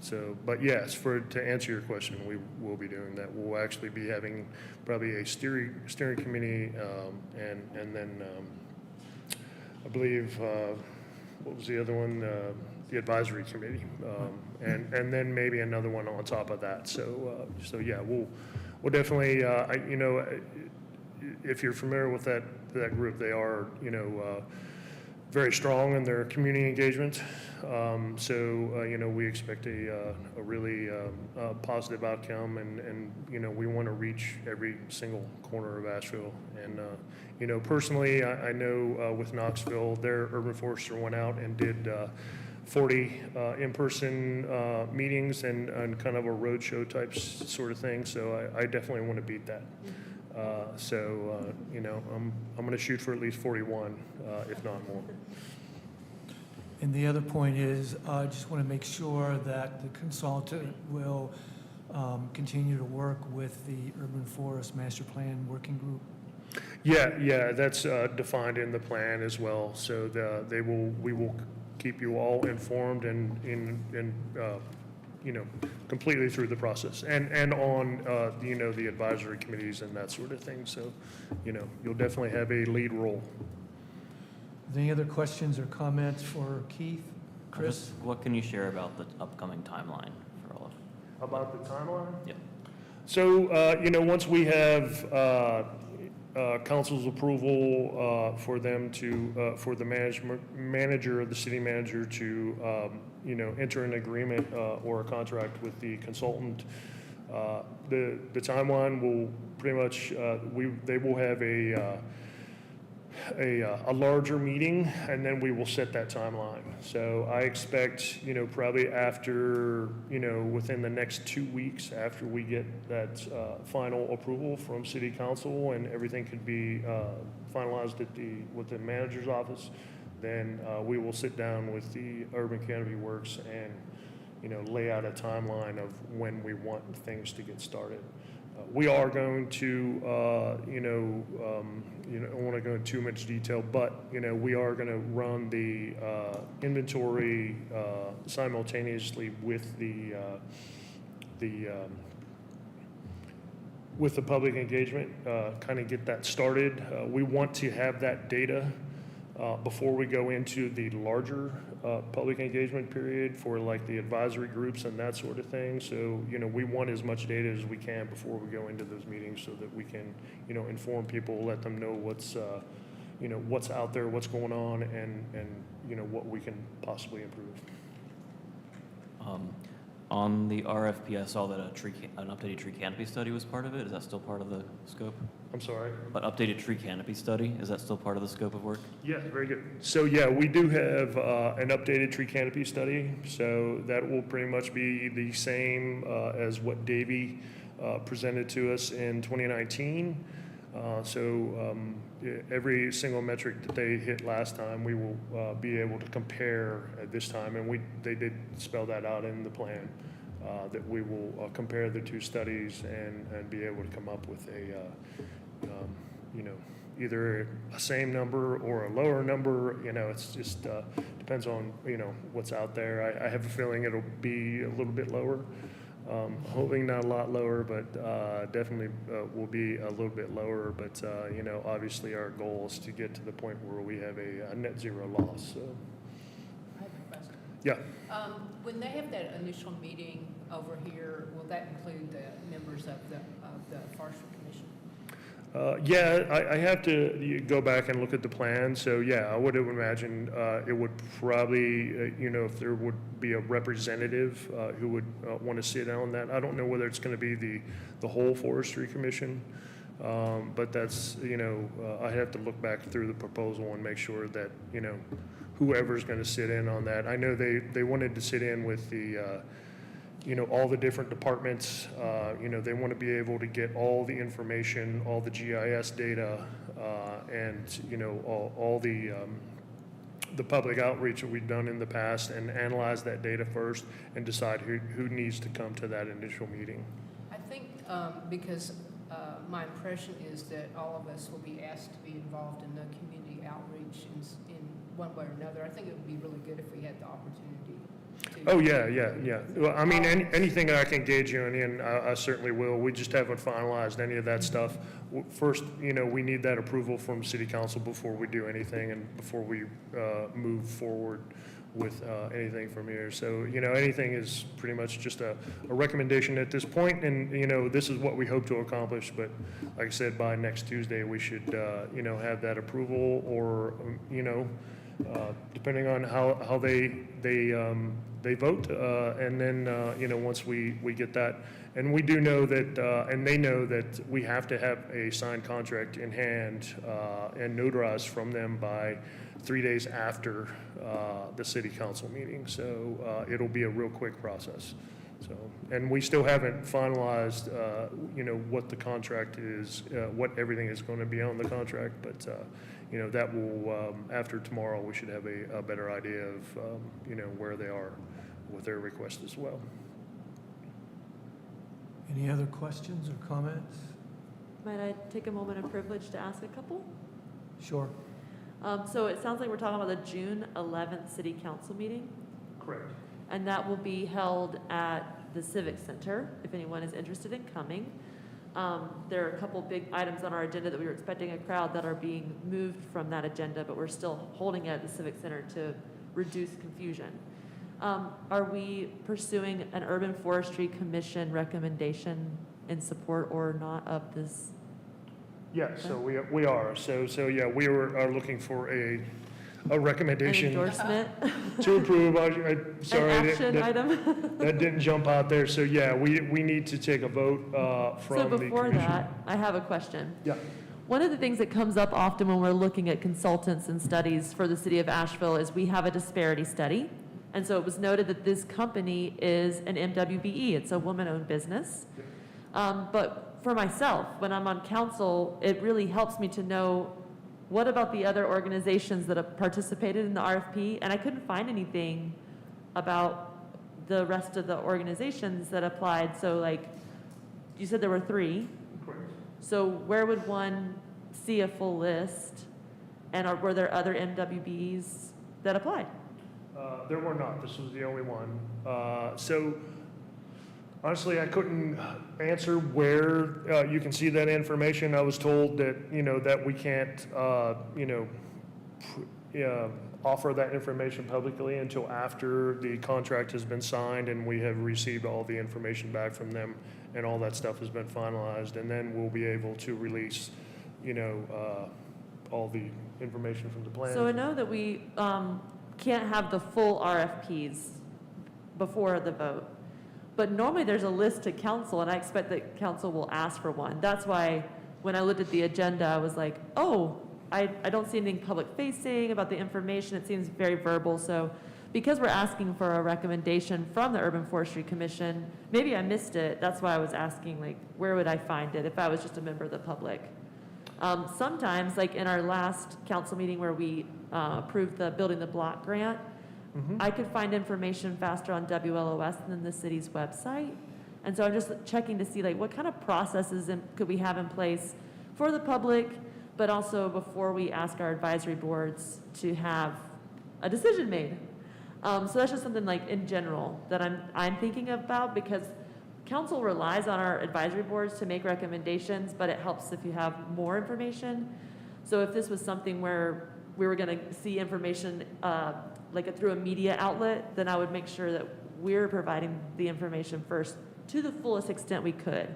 So, but yes, to answer your question, we will be doing that. We'll actually be having probably a steering committee, and then I believe what was the other one? The advisory committee, and then maybe another one on top of that. So yeah, we'll definitely, if you're familiar with that group, they are, very strong in their community engagement. We expect a really positive outcome, and we want to reach every single corner of Asheville. And personally, I know with Knoxville, their urban forester went out and did 40 in-person meetings and kind of a roadshow type sort of thing. So I definitely want to beat that. I'm going to shoot for at least 41, if not more. And the other point is, I just want to make sure that the consultant will continue to work with the Urban Forest Master Plan Working Group. Yeah, that's defined in the plan as well. So we will keep you all informed and completely through the process, and on the advisory committees and that sort of thing. So you'll definitely have a lead role. Any other questions or comments for Keith? Chris? What can you share about the upcoming timeline for all of it? About the timeline? Yeah. So once we have council's approval for them to for the manager, the city manager to enter an agreement or a contract with the consultant, the timeline will pretty much they will have a larger meeting, and then we will set that timeline. So I expect probably after within the next 2 weeks after we get that final approval from city council and everything could be finalized with the manager's office, then we will sit down with the Urban Canopy Works and lay out a timeline of when we want things to get started. We are going to, I don't want to go into too much detail, but, we are going to run the inventory simultaneously with the public engagement, kind of get that started. We want to have that data before we go into the larger public engagement period for like the advisory groups and that sort of thing. So, we want as much data as we can before we go into those meetings so that we can, inform people, let them know what's out there, what's going on, and what we can possibly improve. On the RFP, I saw that an updated tree canopy study was part of it. Is that still part of the scope? I'm sorry? An updated tree canopy study, is that still part of the scope of work? Yes, very good. So yeah, we do have an updated tree canopy study. So that will pretty much be the same as what Davey presented to us in 2019. Every single metric that they hit last time, we will be able to compare at this time, and they did spell that out in the plan, that we will compare the two studies and be able to come up with either a same number or a lower number. It's just depends on, what's out there. I have a feeling it'll be a little bit lower. Hoping not a lot lower, but definitely will be a little bit lower. But, obviously our goal is to get to the point where we have a net zero loss. So, I have a question. yeah. When they have that initial meeting over here, will that include the members of the Forestry Commission? I have to go back and look at the plan. So, yeah, I would imagine it would probably, if there would be a representative who would want to sit on that. I don't know whether it's going to be the whole Forestry Commission, but that's, I have to look back through the proposal and make sure that, whoever's going to sit in on that. I know they wanted to sit in with the all the different departments. They want to be able to get all the information, all the GIS data, and all the public outreach that we've done in the past, and analyze that data first and decide who needs to come to that initial meeting. I think because my impression is that all of us will be asked to be involved in the community outreach in one way or another. I think it would be really good if we had the opportunity to. Oh, yeah. Well, I mean, anything that I can engage you in, I certainly will. We just haven't finalized any of that stuff. First, we need that approval from City Council before we do anything and before we move forward with anything from here. So, anything is pretty much just a recommendation at this point, and, this is what we hope to accomplish. But like I said, by next Tuesday, we should, have that approval, or, depending on how they vote, and then, once we get that, and we do know that, and they know that we have to have a signed contract in hand and notarized from them by 3 days after the city council meeting. So it'll be a real quick process. So, and we still haven't finalized, what the contract is, what everything is going to be on the contract, but, that will, after tomorrow, we should have a better idea of, where they are with their request as well. Any other questions or comments? Might I take a moment of privilege to ask a couple? Sure. So it sounds like we're talking about the June 11th City Council meeting, Correct. and that will be held at the Civic Center, if anyone is interested in coming. There are a couple big items on our agenda that we were expecting a crowd that are being moved from that agenda, but we're still holding it at the Civic Center to reduce confusion. Are we pursuing an Urban Forestry Commission recommendation in support or not of this? Yeah, so we are. So yeah, we are looking for a An recommendation endorsement? to approve. I'm sorry, An action item? that didn't jump out there. So yeah, we need to take a vote from the So commission. before that, I have a question. Yeah. One of the things that comes up often when we're looking at consultants and studies for the city of Asheville is we have a disparity study. And so it was noted that this company is an MWBE. It's a woman-owned business. But for myself, when I'm on council, it really helps me to know what about the other organizations that have participated in the RFP? And I couldn't find anything about the rest of the organizations that applied. So like, you said there were 3. Correct. So where would one see a full list? And were there other MWBs that applied? There were not. This was the only one. So honestly, I couldn't answer where you can see that information. I was told that, that we can't, offer that information publicly until after the contract has been signed and we have received all the information back from them and all that stuff has been finalized. And then we'll be able to release, all the information from the plan. So I know that we can't have the full RFPs before the vote. But normally there's a list to council, and I expect that council will ask for one. That's why when I looked at the agenda, I was like, oh, I don't see anything public facing about the information. It seems very verbal. So because we're asking for a recommendation from the Urban Forestry Commission, maybe I missed it. That's why I was asking, like, where would I find it if I was just a member of the public? Sometimes, like in our last council meeting where we approved the Building the Block grant, I could find information faster on WLOS than the city's website. And so I'm just checking to see like what kind of processes could we have in place for the public, but also before we ask our advisory boards to have a decision made. So that's just something like in general that I'm thinking about, because council relies on our advisory boards to make recommendations, but it helps if you have more information. So if this was something where we were going to see information through a media outlet, then I would make sure that we're providing the information first to the fullest extent we could.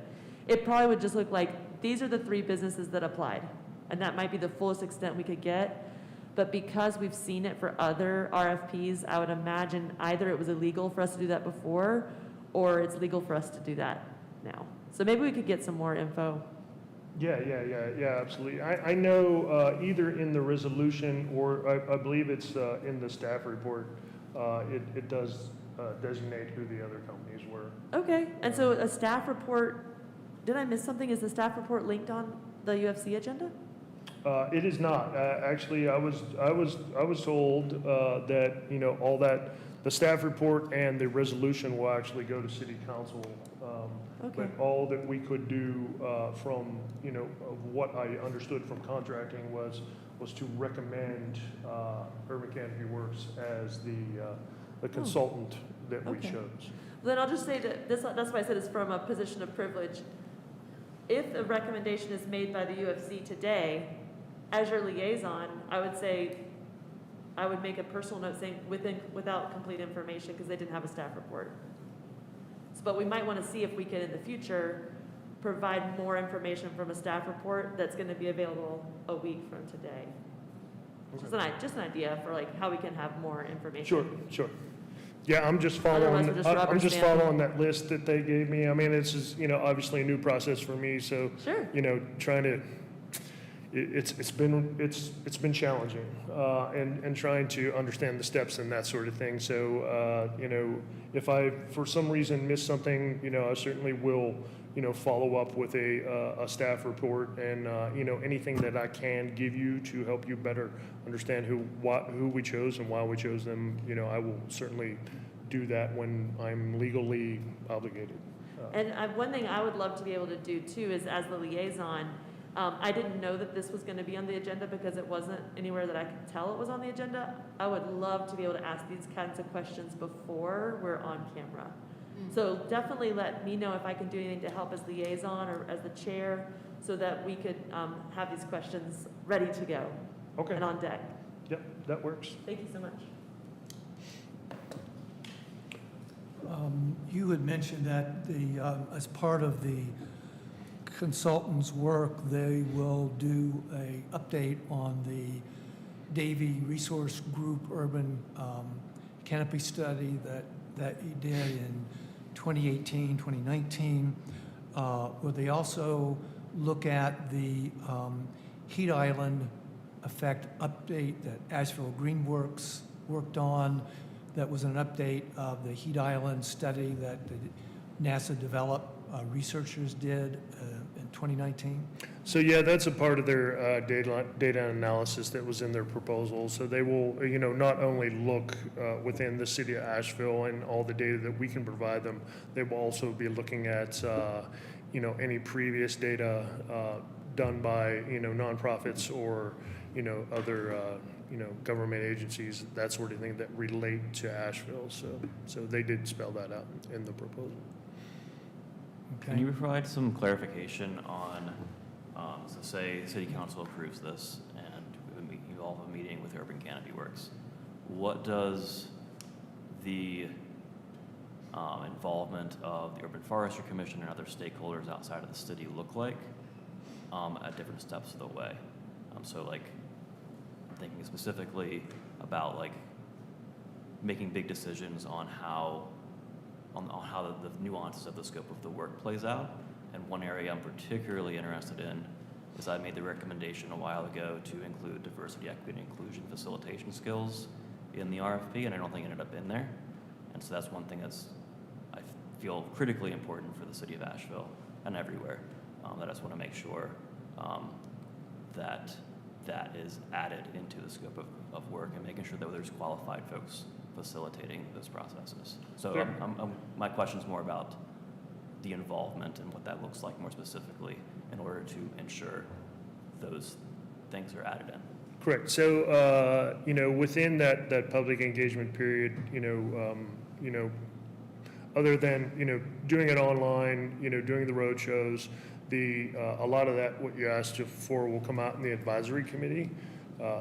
It probably would just look like these are the 3 businesses that applied, and that might be the fullest extent we could get. But because we've seen it for other RFPs, I would imagine either it was illegal for us to do that before, or it's legal for us to do that now. So maybe we could get some more info. Yeah, absolutely. I know either in the resolution or I believe it's in the staff report, it does designate who the other companies were. Okay, and so a staff report, did I miss something? Is the staff report linked on the UFC agenda? It is not. Actually, I was told that, all that, the staff report and the resolution will actually go to city council. Okay. But all that we could do from, of what I understood from contracting was to recommend Urban Canopy Works as the consultant that we Okay. chose. Then I'll just say that that's why I said it's from a position of privilege. If a recommendation is made by the UFC today, as your liaison, I would say, I would make a personal note saying without complete information, because they didn't have a staff report. But we might want to see if we can, in the future, provide more information from a staff report that's going to be available a week from today. Just an idea for like how we can have more information. Sure. Yeah, I'm just Otherwise, following, we're just rubber I'm just stamping. following that list that they gave me. I mean, this is, obviously a new process for me, so, Sure. trying to, it's been challenging, and trying to understand the steps and that sort of thing. So, if I, for some reason, miss something, I certainly will, follow up with a staff report and, anything that I can give you to help you better understand who we chose and why we chose them. I will certainly do that when I'm legally obligated. And one thing I would love to be able to do too is, as the liaison, I didn't know that this was going to be on the agenda because it wasn't anywhere that I could tell it was on the agenda. I would love to be able to ask these kinds of questions before we're on camera. So definitely let me know if I can do anything to help as liaison or as the chair, so that we could have these questions ready to go Okay. and on deck. Yep, that works. Thank you so much. You had mentioned that as part of the consultant's work, they will do a update on the Davie Resource Group urban canopy study that you did in 2018, 2019. Will they also look at the heat island effect update that Asheville Greenworks worked on? That was an update of the heat island study that the NASA developed researchers did in 2019? So yeah, that's a part of their data analysis that was in their proposal. So they will, not only look within the city of Asheville and all the data that we can provide them, they will also be looking at, any previous data done by, nonprofits or, other, government agencies, that sort of thing that relate to Asheville. So they did spell that out in the proposal. Can you provide some clarification on, so say city council approves this and you all have a meeting with Urban Canopy Works. What does the involvement of the Urban Forestry Commission and other stakeholders outside of the city look like at different steps of the way? So like, I'm thinking specifically about like making big decisions on how the nuances of the scope of the work plays out. And one area I'm particularly interested in is I made the recommendation a while ago to include diversity, equity, and inclusion facilitation skills in the RFP, and I don't think it ended up in there. And so that's one thing that's, I feel, critically important for the city of Asheville and everywhere, that I just want to make sure that that is added into the scope of work and making sure that there's qualified folks facilitating those processes. So Sure. my question is more about the involvement and what that looks like more specifically in order to ensure those things are added in. Correct. So, within that public engagement period, other than, doing it online, doing the road shows, a lot of that, what you asked for, will come out in the advisory committee.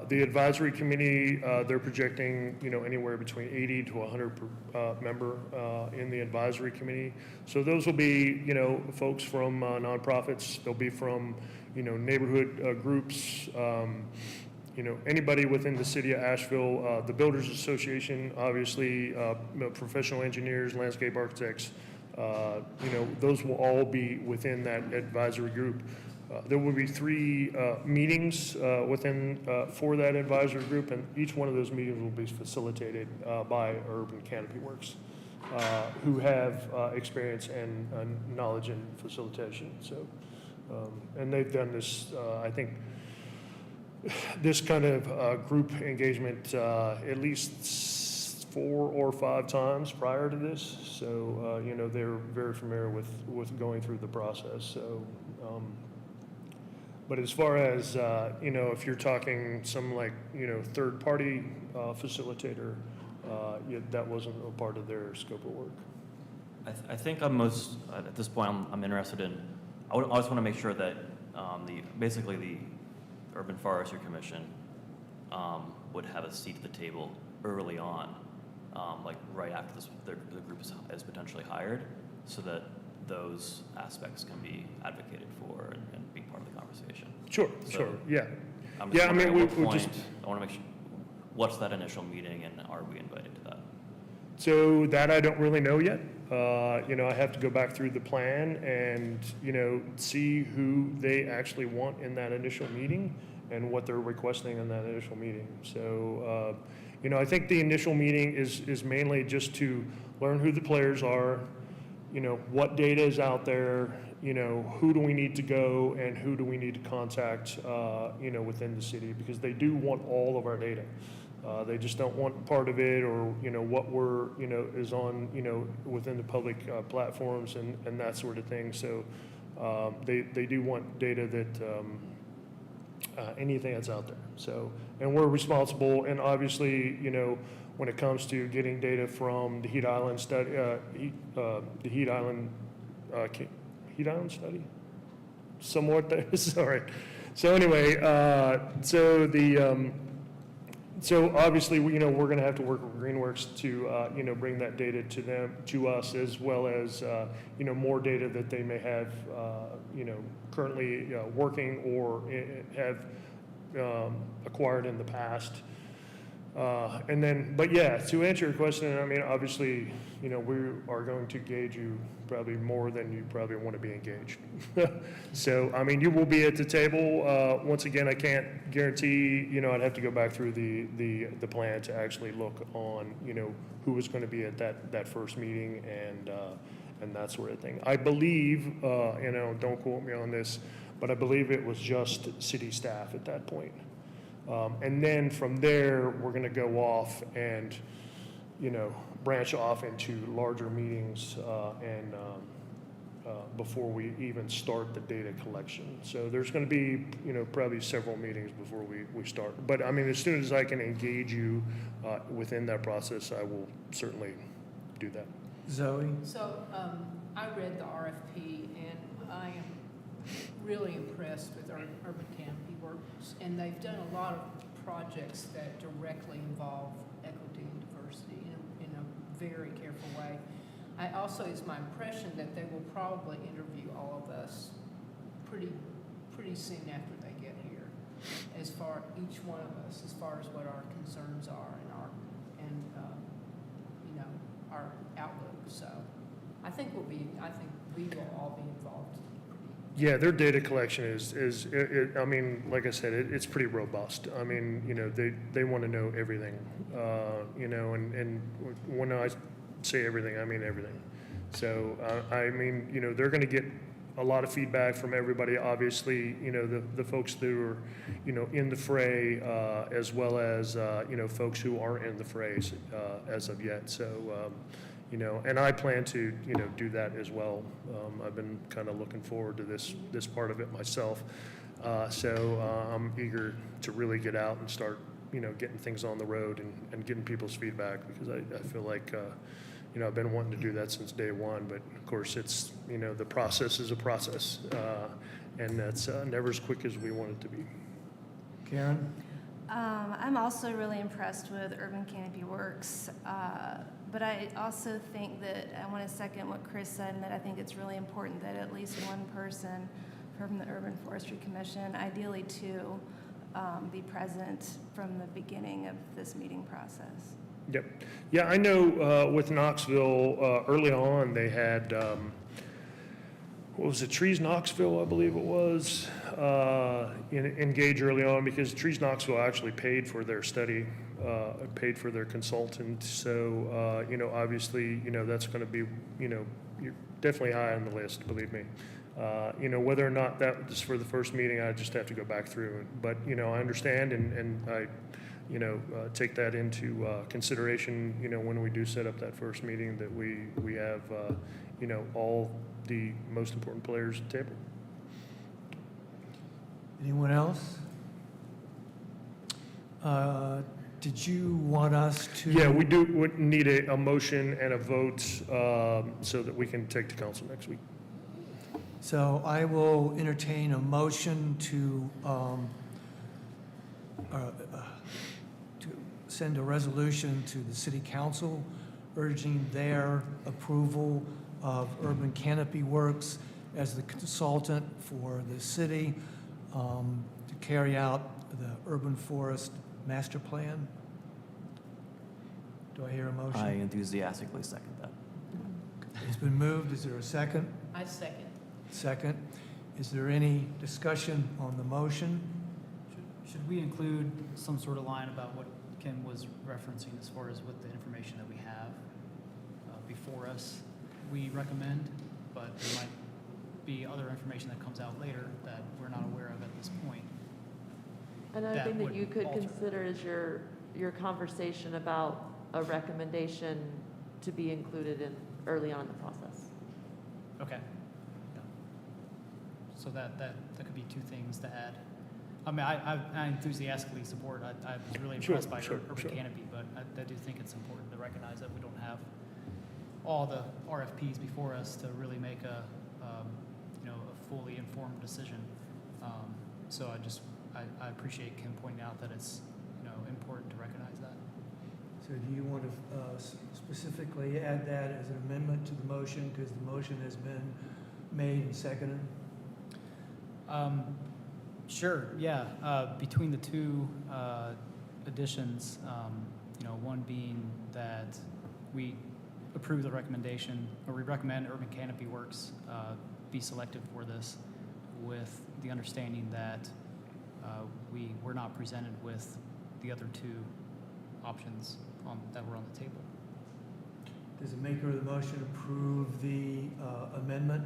The advisory committee, they're projecting, anywhere between 80 to 100 member in the advisory committee. So those will be, folks from nonprofits. They'll be from, neighborhood groups, anybody within the city of Asheville, the Builders Association, obviously, professional engineers, landscape architects, those will all be within that advisory group. There will be 3 meetings for that advisory group, and each one of those meetings will be facilitated by Urban Canopy Works, who have experience and knowledge in facilitation. So, and they've done this, I think, this kind of group engagement at least 4 or 5 times prior to this. So, they're very familiar with going through the process. So, but as far as, if you're talking some like, third-party facilitator, that wasn't a part of their scope of work. I think I'm most, at this point, I'm interested in, I just want to make sure that basically the Urban Forestry Commission would have a seat at the table early on, like right after the group is potentially hired, so that those aspects can be advocated for and be part of the conversation. Sure, So, sure, yeah. I'm just wondering we at what just. point, I want to make sure, what's that initial meeting and are we invited to that? So that I don't really know yet. I have to go back through the plan and, see who they actually want in that initial meeting and what they're requesting in that initial meeting. So, I think the initial meeting is mainly just to learn who the players are, what data is out there, who do we need to go and who do we need to contact, within the city, because they do want all of our data. They just don't want part of it or, what we're, is on, within the public platforms and that sort of thing. So they do want data that, anything that's out there. So, and we're responsible, and obviously, when it comes to getting data from the Heat Island study, the Heat Island study? Somewhat there, sorry. So anyway, so obviously, we're going to have to work with Greenworks to, bring that data to us, as well as, more data that they may have, currently working or have acquired in the past. And then, but yeah, to answer your question, I mean, obviously, we are going to engage you probably more than you probably want to be engaged. So, I mean, you will be at the table. Once again, I can't guarantee, I'd have to go back through the plan to actually look on, who was going to be at that first meeting and that sort of thing. I believe, don't quote me on this, but I believe it was just city staff at that point. And then from there, we're going to go off and, branch off into larger meetings and before we even start the data collection. So there's going to be, probably several meetings before we start. But I mean, as soon as I can engage you within that process, I will certainly do that. Zoe? So I read the RFP, and I am really impressed with our Urban Canopy Works, and they've done a lot of projects that directly involve equity and diversity in a very careful way. It's my impression that they will probably interview all of us pretty soon after they get here, as far each one of us, as far as what our concerns are and our outlook. So I think we will all be involved. Yeah, their data collection is I mean, like I said, it's pretty robust. I mean, they want to know everything, and when I say everything, I mean everything. So, I mean, they're going to get a lot of feedback from everybody, obviously, the folks that are, in the fray, as well as, folks who aren't in the fray as of yet. So, and I plan to, do that as well. I've been kind of looking forward to this part of it myself. So I'm eager to really get out and start, getting things on the road and getting people's feedback, because I feel like, I've been wanting to do that since day one, but of course it's, the process is a process, and that's never as quick as we want it to be. Karen? I'm also really impressed with Urban Canopy Works, but I also think that I want to second what Chris said, and that I think it's really important that at least one person from the Urban Forestry Commission, ideally two, be present from the beginning of this meeting process. Yep. Yeah, I know with Knoxville, early on, they had, what was it, Trees Knoxville, I believe it was, engage early on, because Trees Knoxville actually paid for their study, paid for their consultant. So, obviously, that's going to be, you're definitely high on the list, believe me. Whether or not that was for the first meeting, I just have to go back through. But, I understand, and I, take that into consideration, when we do set up that first meeting, that we have, all the most important players at the table. Anyone else? Did you want us to? Yeah, we do would need a motion and a vote so that we can take to council next week. So I will entertain a motion to send a resolution to the city council urging their approval of Urban Canopy Works as the consultant for the city to carry out the urban forest master plan. Do I hear a motion? I enthusiastically second that. It's been moved. Is there a second? I second. Second. Is there any discussion on the motion? Should we include some sort of line about what Kim was referencing as far as what the information that we have before us we recommend, but there might be other information that comes out later that we're not aware of at this point? Another That thing that would you could alter. consider is your conversation about a recommendation to be included in early on in the process. Okay. Yeah. So that could be two things to add. I mean, I enthusiastically support. I was really impressed by Urban Canopy, but I do think it's important to recognize that we don't have all the RFPs before us to really make a fully informed decision. So I appreciate Kim pointing out that it's important to recognize that. So do you want to specifically add that as an amendment to the motion, because the motion has been made and seconded? Sure, yeah. Between the two additions, one being that we approve the recommendation, or we recommend Urban Canopy Works be selected for this, with the understanding that we were not presented with the other two options that were on the table. Does the maker of the motion approve the amendment?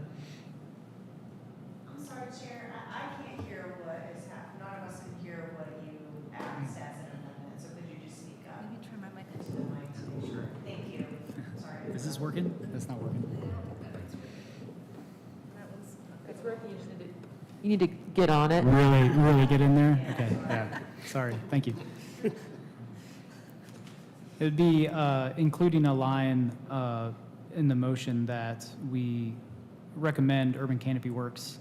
I'm sorry, Chair, I can't hear what is happening. None of us can hear what you asked as an amendment, so could you just speak up? Maybe turn my mic To on. the mic to make sure. Thank you. Sorry. Is this working? That's not working. It's working, you need to get on it. Really get in there? Okay, yeah, sorry, thank you. It'd be including a line in the motion that we recommend Urban Canopy Works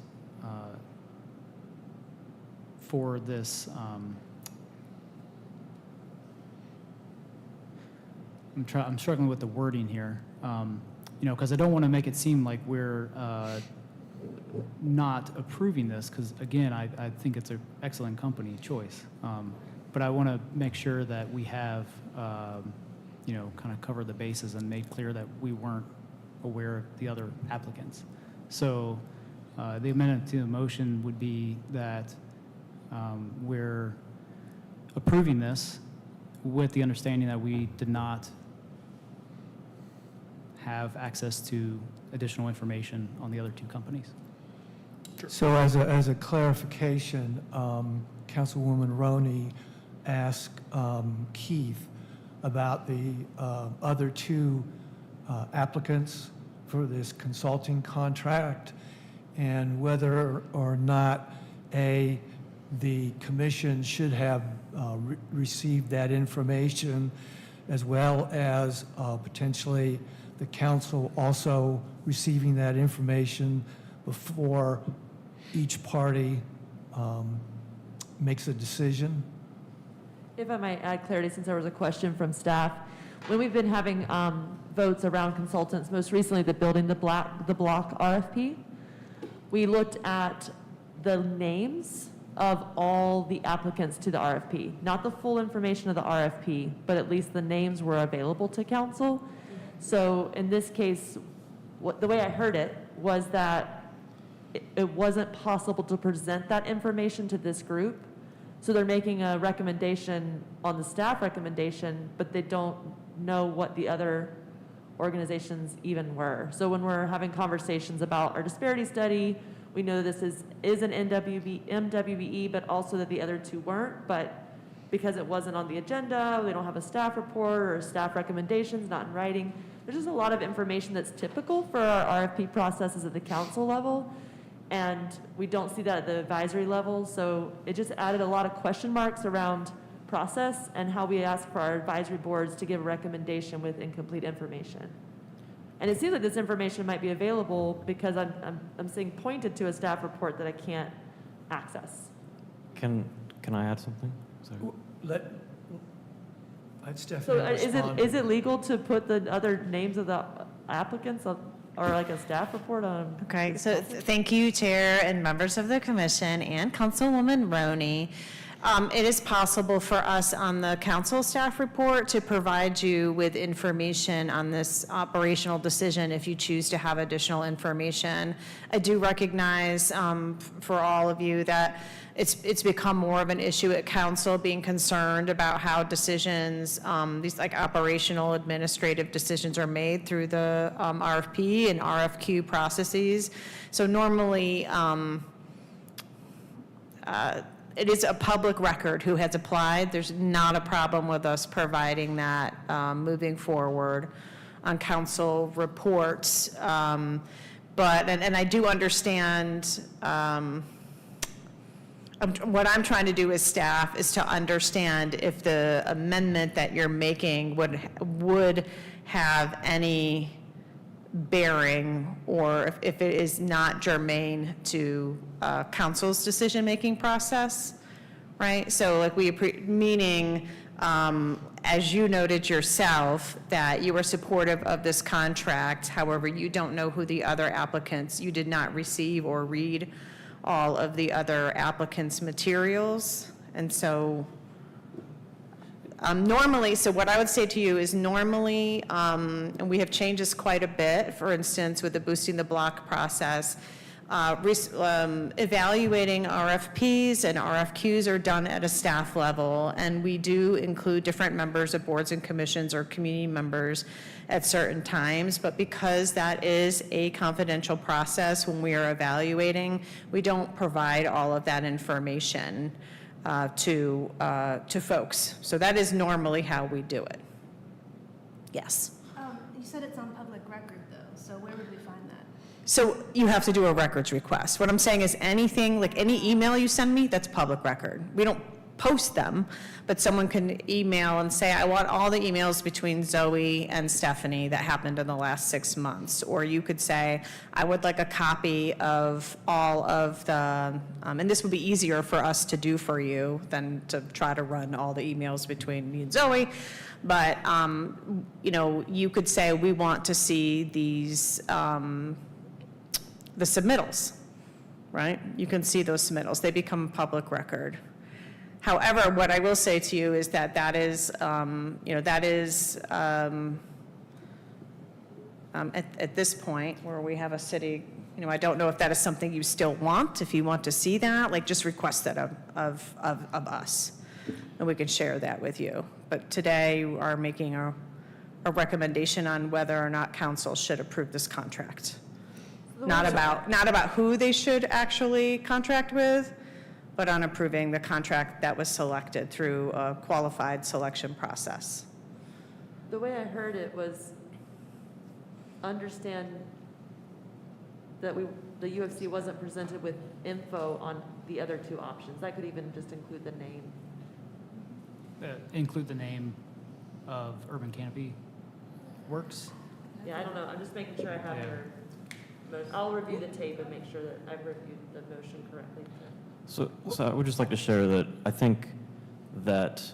for this. I'm struggling with the wording here, because I don't want to make it seem like we're not approving this, because again, I think it's an excellent company choice. But I want to make sure that we have, kind of covered the bases and made clear that we weren't aware of the other applicants. So the amendment to the motion would be that we're approving this with the understanding that we did not have access to additional information on the other two companies. So as a clarification, Councilwoman Roney asked Keith about the other two applicants for this consulting contract and whether or not, the commission should have received that information, as well as potentially the council also receiving that information before each party makes a decision. If I might add clarity, since there was a question from staff, when we've been having votes around consultants, most recently the Building the Block RFP, we looked at the names of all the applicants to the RFP, not the full information of the RFP, but at least the names were available to council. So in this case, the way I heard it was that it wasn't possible to present that information to this group. So they're making a recommendation on the staff recommendation, but they don't know what the other organizations even were. So when we're having conversations about our disparity study, we know this is an MWBE, but also that the other two weren't. But because it wasn't on the agenda, we don't have a staff report or staff recommendations, not in writing. There's just a lot of information that's typical for our RFP processes at the council level. And we don't see that at the advisory level. So it just added a lot of question marks around process and how we ask for our advisory boards to give a recommendation with incomplete information. And it seems like this information might be available because I'm seeing pointed to a staff report that I can't access. Can I add something? Sorry. I'd Stephanie So respond. is it legal to put the other names of the applicants or like a staff report on? Okay, so thank you, Chair and members of the commission and Councilwoman Roney. It is possible for us on the council staff report to provide you with information on this operational decision if you choose to have additional information. I do recognize for all of you that it's become more of an issue at council, being concerned about how decisions, these like operational administrative decisions are made through the RFP and RFQ processes. So normally, it is a public record who has applied. There's not a problem with us providing that moving forward on council reports. But I do understand, what I'm trying to do as staff is to understand if the amendment that you're making would have any bearing, or if it is not germane to council's decision-making process, right? So like meaning, as you noted yourself, that you were supportive of this contract, however, you don't know who the other applicants, you did not receive or read all of the other applicants' materials. And so normally, so what I would say to you is normally, and we have changed this quite a bit, for instance, with the Boosting the Block process, evaluating RFPs and RFQs are done at a staff level, and we do include different members of boards and commissions or community members at certain times, but because that is a confidential process when we are evaluating, we don't provide all of that information to folks. So that is normally how we do it. Yes. You said it's on public record, though, so where would we find that? So you have to do a records request. What I'm saying is anything, like any email you send me, that's public record. We don't post them, but someone can email and say, I want all the emails between Zoe and Stephanie that happened in the last 6 months. Or you could say, I would like a copy of all of the, and this would be easier for us to do for you than to try to run all the emails between me and Zoe. But, you know, you could say, we want to see these, the submittals, right? You can see those submittals. They become public record. However, what I will say to you is that that is, you know, that is, at this point where we have a city, you know, I don't know if that is something you still want. If you want to see that, like just request that of us, and we can share that with you. But today we are making a recommendation on whether or not council should approve this contract not about who they should actually contract with, but on approving the contract that was selected through a qualified selection process. The way I heard it was understand that the UFC wasn't presented with info on the other two options. That could even just include the name. Include the name of Urban Canopy Works. Yeah, I don't know. I'm just making sure I have your motion. I'll review the tape and make sure that I've reviewed the motion correctly. So I would just like to share that I think that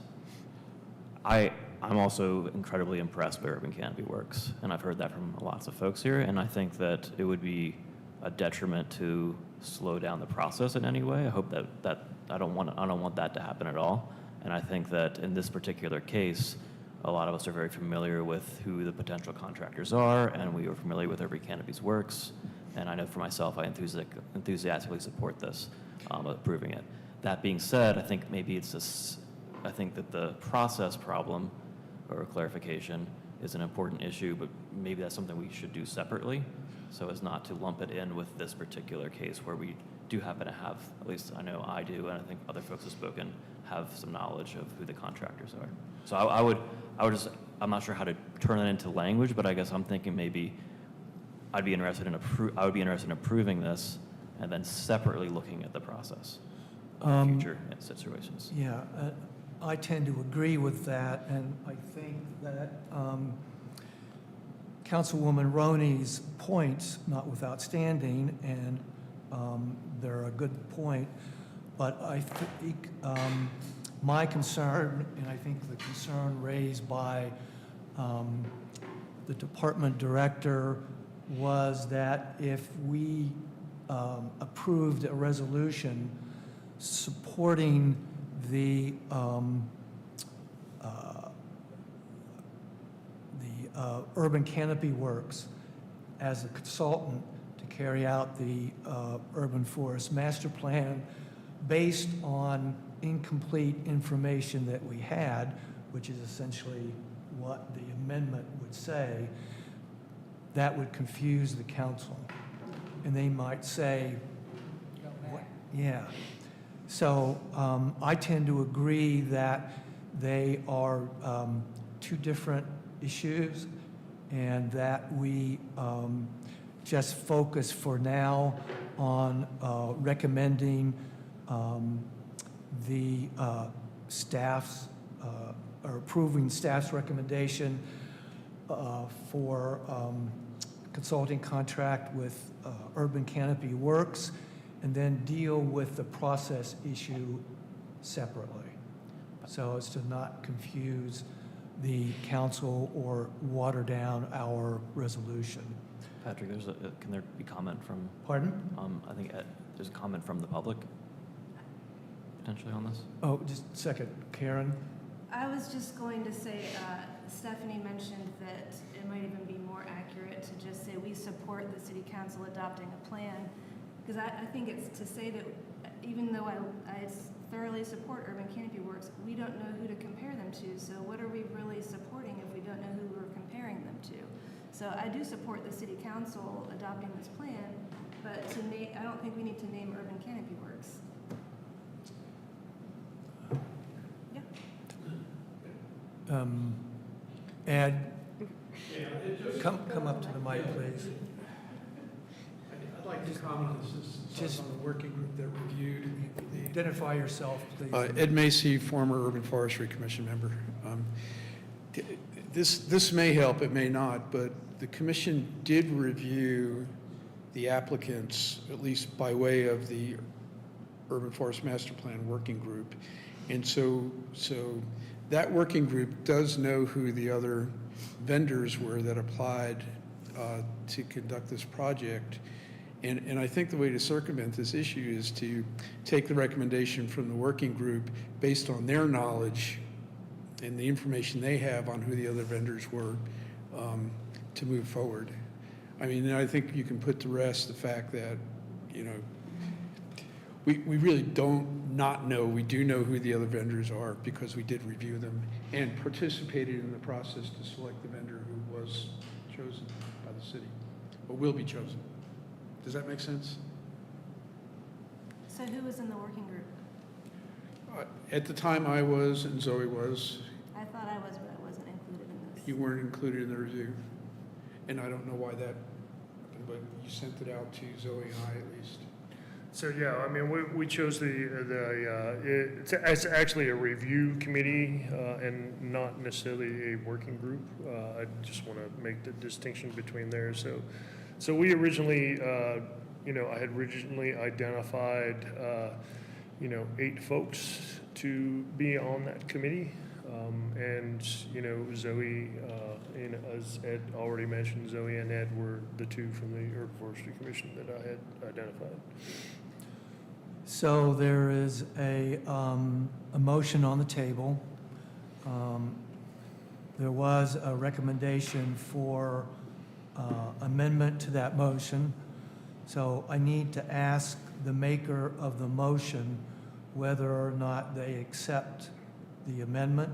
I'm also incredibly impressed by Urban Canopy Works, and I've heard that from lots of folks here, and I think that it would be a detriment to slow down the process in any way. I hope that I don't want that to happen at all. And I think that in this particular case, a lot of us are very familiar with who the potential contractors are, and we are familiar with Urban Canopy's works. And I know for myself, I enthusiastically support this, approving it. That being said, I think maybe I think that the process problem or clarification is an important issue, but maybe that's something we should do separately, so as not to lump it in with this particular case where we do happen to have, at least I know I do, and I think other folks have spoken, have some knowledge of who the contractors are. So I'm not sure how to turn that into language, but I guess I'm thinking maybe I would be interested in approving this and then separately looking at the process in future situations. Yeah, I tend to agree with that, and I think that Councilwoman Roney's points, not without standing, and they're a good point, but I think my concern, and I think the concern raised by the department director, was that if we approved a resolution supporting the Urban Canopy Works as a consultant to carry out the Urban Forest Master Plan based on incomplete information that we had, which is essentially what the amendment would say, that would confuse the council. And they might say, what? Yeah. So I tend to agree that they are two different issues, and that we just focus for now on recommending the staff's, or approving staff's recommendation for consulting contract with Urban Canopy Works, and then deal with the process issue separately, so as to not confuse the council or water down our resolution. Patrick, can there be comment from? Pardon? I think there's a comment from the public potentially on this. Oh, just a second, Karen. I was just going to say, Stephanie mentioned that it might even be more accurate to just say we support the city council adopting a plan, because I think it's to say that even though I thoroughly support Urban Canopy Works, we don't know who to compare them to. So what are we really supporting if we don't know who we're comparing them to? So I do support the city council adopting this plan, but I don't think we need to name Urban Canopy Works. Ed, come up to the mic, please. I'd like to comment on this on the working group that reviewed the. Identify yourself, please. Ed Macy, former Urban Forestry Commission member. This may help, it may not, but the commission did review the applicants, at least by way of the Urban Forest Master Plan Working Group. And so that working group does know who the other vendors were that applied to conduct this project. And I think the way to circumvent this issue is to take the recommendation from the working group based on their knowledge and the information they have on who the other vendors were to move forward. I mean, I think you can put to rest the fact that, you know, we really don't not know. We do know who the other vendors are because we did review them and participated in the process to select the vendor who was chosen by the city, or will be chosen. Does that make sense? So who was in the working group? At the time I was, and Zoe was, I thought I was, but I wasn't included in this. you weren't included in the review. And I don't know why that happened, but you sent it out to Zoe and I at least. So, yeah, I mean, we chose it's actually a review committee and not necessarily a working group. I just want to make the distinction between there. So we originally, I had originally identified, 8 folks to be on that committee. And, Zoe, as Ed already mentioned, Zoe and Ed were the 2 from the Urban Forestry Commission that I had identified. So there is a motion on the table. There was a recommendation for amendment to that motion. So I need to ask the maker of the motion whether or not they accept the amendment.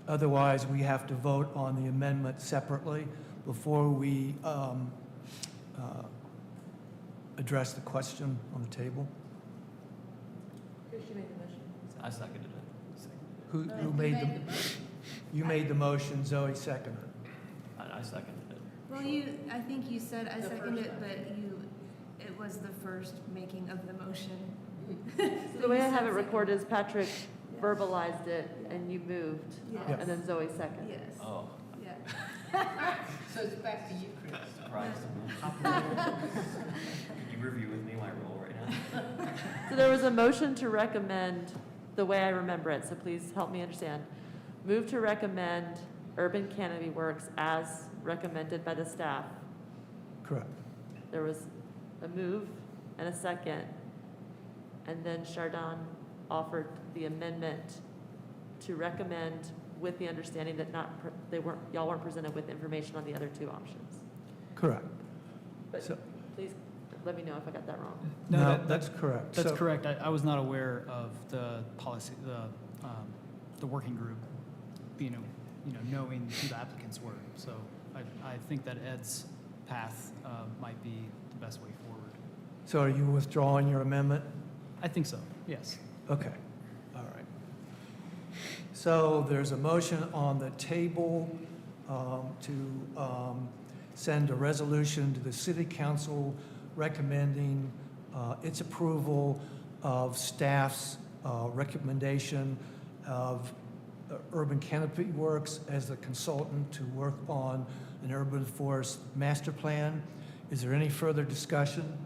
Otherwise, we have to vote on the amendment separately before we address the question on the table. Chris, you made the motion. I seconded it. Who made the, you made the motion, Zoe seconded. I seconded it. Well, I think you said I seconded it, but it was the first making of the motion. So the way I have it recorded is Patrick verbalized it and you moved, Yes. and then Zoe seconded. Yes. Oh, Yeah. So it's back to you, Chris. surprised. Can you review with me my role right now? So there was a motion to recommend, the way I remember it, so please help me understand. Move to recommend Urban Canopy Works as recommended by the staff. Correct. There was a move and a second, and then Chardon offered the amendment to recommend with the understanding that y'all weren't presented with information on the other 2 options. Correct. But So- please let me know if I got that wrong. No, that's correct. That's So- correct. I was not aware of the policy, the working group, knowing who the applicants were. So I think that Ed's path might be the best way forward. So are you withdrawing your amendment? I think so, yes. Okay, all right. So there's a motion on the table to send a resolution to the city council recommending its approval of staff's recommendation of Urban Canopy Works as the consultant to work on an urban forest master plan. Is there any further discussion?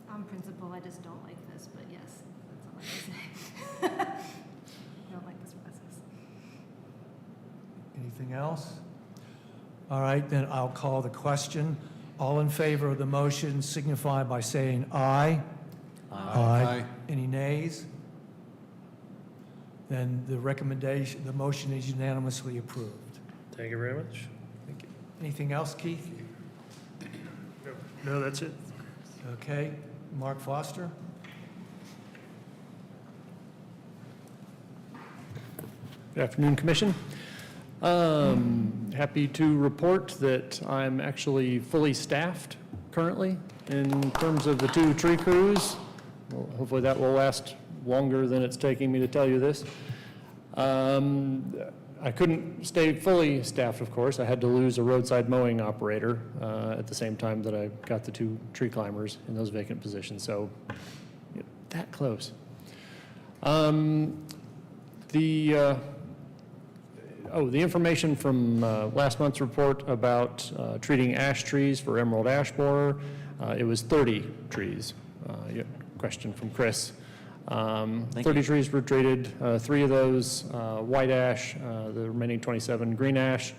On principle, I just don't like this, but yes, that's all I can say. I don't like this process. Anything else? All right, then I'll call the question. All in favor of the motion signify by saying aye. Aye. Any nays? Then the recommendation, the motion is unanimously approved. Thank you very much. Thank you. Anything else, Keith? No, that's it. Okay, Mark Foster? Good afternoon, Commission. Happy to report that I'm actually fully staffed currently in terms of the 2 tree crews. Well, hopefully that will last longer than it's taking me to tell you this. I couldn't stay fully staffed, of course. I had to lose a roadside mowing operator at the same time that I got the 2 tree climbers in those vacant positions, so that close. The information from last month's report about treating ash trees for emerald ash borer, it was 30 trees. Question from Chris. 30 trees were treated, 3 of those white ash, the remaining 27 green ash.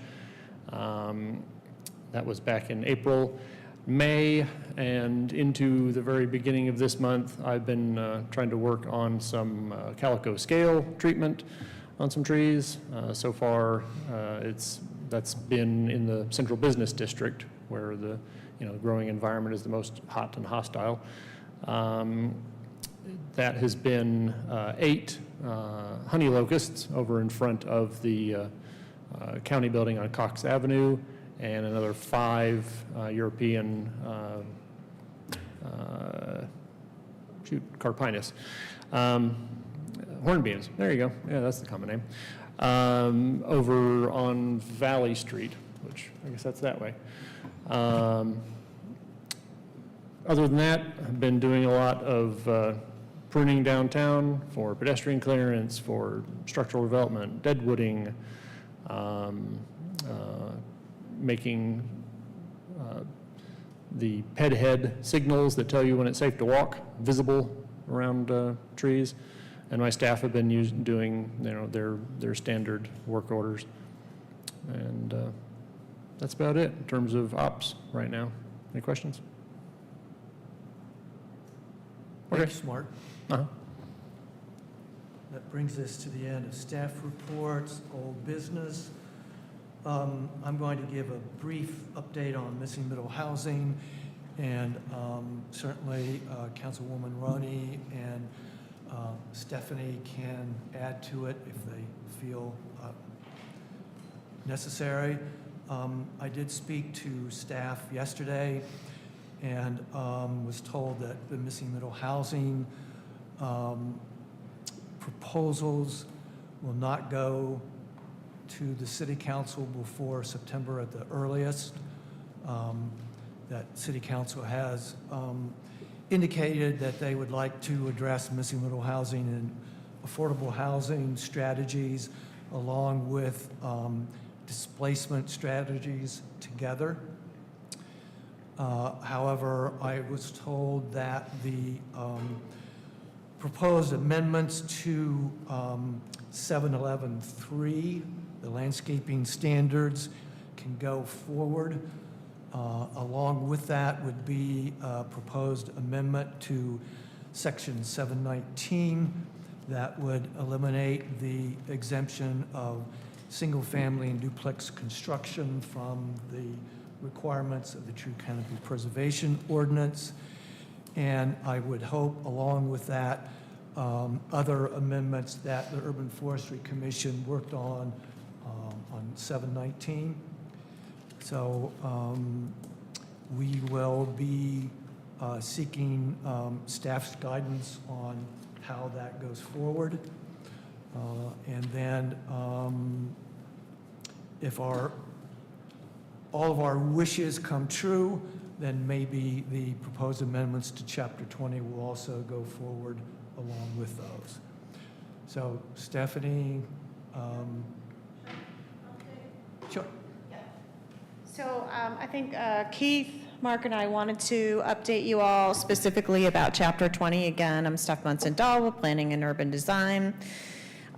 That was back in April. May and into the very beginning of this month, I've been trying to work on some calico scale treatment on some trees. So far, that's been in the central business district where the growing environment is the most hot and hostile. That has been 8 honey locusts over in front of the county building on Cox Avenue, and another 5 European, Carpinus. Hornbeams, there you go. Yeah, that's the common name. Over on Valley Street, which I guess that's that way. Other than that, I've been doing a lot of pruning downtown for pedestrian clearance, for structural development, deadwooding, making the ped head signals that tell you when it's safe to walk visible around trees. And my staff have been doing, their standard work orders. And that's about it in terms of ops right now. Any questions? Thanks, Mark. Uh-huh. That brings us to the end of staff reports, old business. I'm going to give a brief update on missing middle housing, and certainly Councilwoman Roney and Stephanie can add to it if they feel necessary. I did speak to staff yesterday and was told that the missing middle housing proposals will not go to the city council before September at the earliest. That city council has indicated that they would like to address missing middle housing and affordable housing strategies along with displacement strategies together. However, I was told that the proposed amendments to 711.3, the landscaping standards, can go forward. Along with that would be a proposed amendment to section 719 that would eliminate the exemption of single-family and duplex construction from the requirements of the Tree Canopy Preservation Ordinance. And I would hope, along with that, other amendments that the Urban Forestry Commission worked on 719. So we will be seeking staff's guidance on how that goes forward. And then if all of our wishes come true, then maybe the proposed amendments to Chapter 20 will also go forward along with those. So Stephanie, sure. So I think Keith, Mark, and I wanted to update you all specifically about Chapter 20. Again, I'm Steph Munson-Dahl with Planning and Urban Design.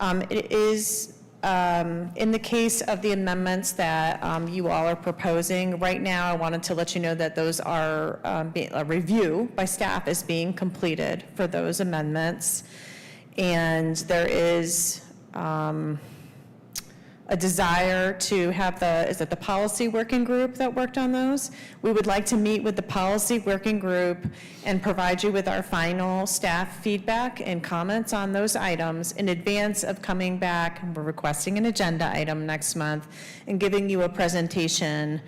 It is in the case of the amendments that you all are proposing, right now I wanted to let you know that those are, a review by staff is being completed for those amendments. And there is a desire to have is it the policy working group that worked on those? We would like to meet with the policy working group and provide you with our final staff feedback and comments on those items in advance of coming back. We're requesting an agenda item next month and giving you a presentation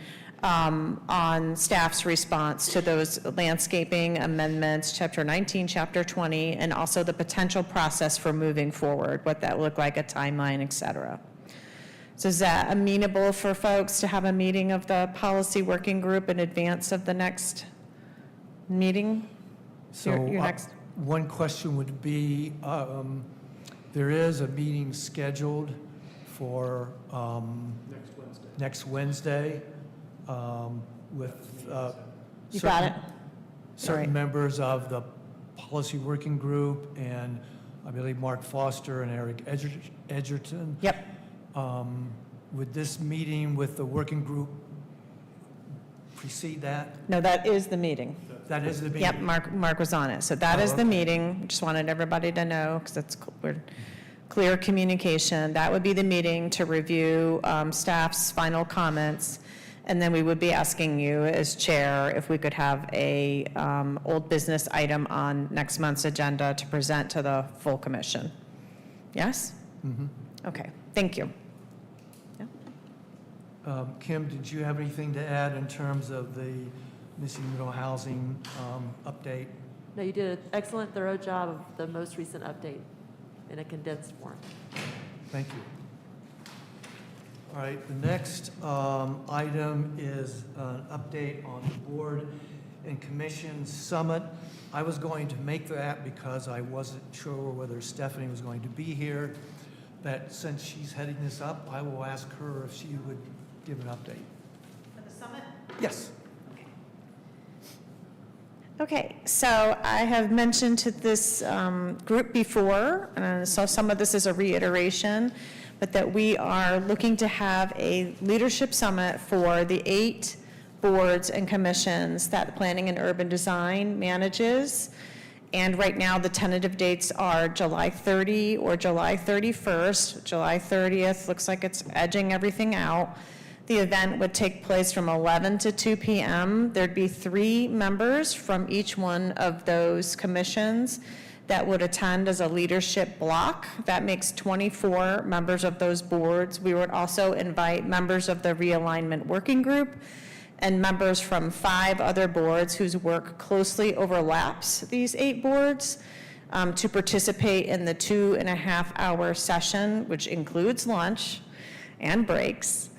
on staff's response to those landscaping amendments, Chapter 19, Chapter 20, and also the potential process for moving forward, what that would look like, a timeline, et cetera. So is that amenable for folks to have a meeting of the policy working group in advance of the next meeting? So one question would be, there is a meeting scheduled for next Wednesday with You got it. certain All right. members of the policy working group, and I believe Mark Foster and Eric Edgerton. Yep. Would this meeting with the working group precede that? No, that is the meeting. That is the meeting? Yep, Mark was on it. So that is the okay. meeting. Just wanted everybody to know, because that's clear communication. That would be the meeting to review staff's final comments. And then we would be asking you as chair if we could have a old business item on next month's agenda to present to the full commission. Yes? Mm-hmm. Okay, thank you. Yeah. Kim, did you have anything to add in terms of the missing middle housing update? No, you did an excellent, thorough job of the most recent update in a condensed form. Thank you. All right, the next item is an update on the board and commission summit. I was going to make that because I wasn't sure whether Stephanie was going to be here. But since she's heading this up, I will ask her if she would give an update. For the summit? Yes. Okay, so I have mentioned to this group before, so some of this is a reiteration, but that we are looking to have a leadership summit for the 8 boards and commissions that Planning and Urban Design manages. And right now, the tentative dates are July 30 or July 31st. July 30th looks like it's edging everything out. The event would take place from 11 to 2 p.m. There'd be 3 members from each one of those commissions that would attend as a leadership block. That makes 24 members of those boards. We would also invite members of the realignment working group and members from 5 other boards whose work closely overlaps these 8 boards to participate in the 2.5-hour session, which includes lunch and breaks.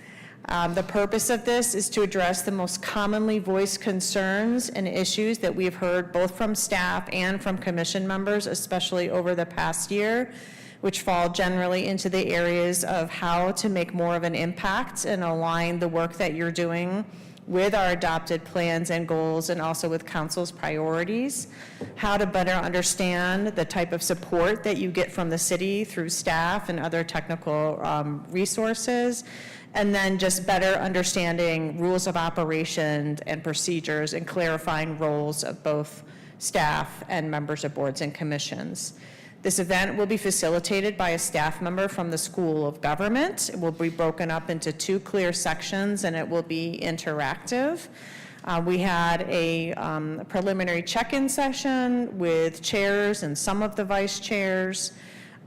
The purpose of this is to address the most commonly voiced concerns and issues that we've heard both from staff and from commission members, especially over the past year, which fall generally into the areas of how to make more of an impact and align the work that you're doing with our adopted plans and goals and also with council's priorities, how to better understand the type of support that you get from the city through staff and other technical resources, and then just better understanding rules of operation and procedures and clarifying roles of both staff and members of boards and commissions. This event will be facilitated by a staff member from the School of Government. It will be broken up into 2 clear sections and it will be interactive. We had a preliminary check-in session with chairs and some of the vice chairs.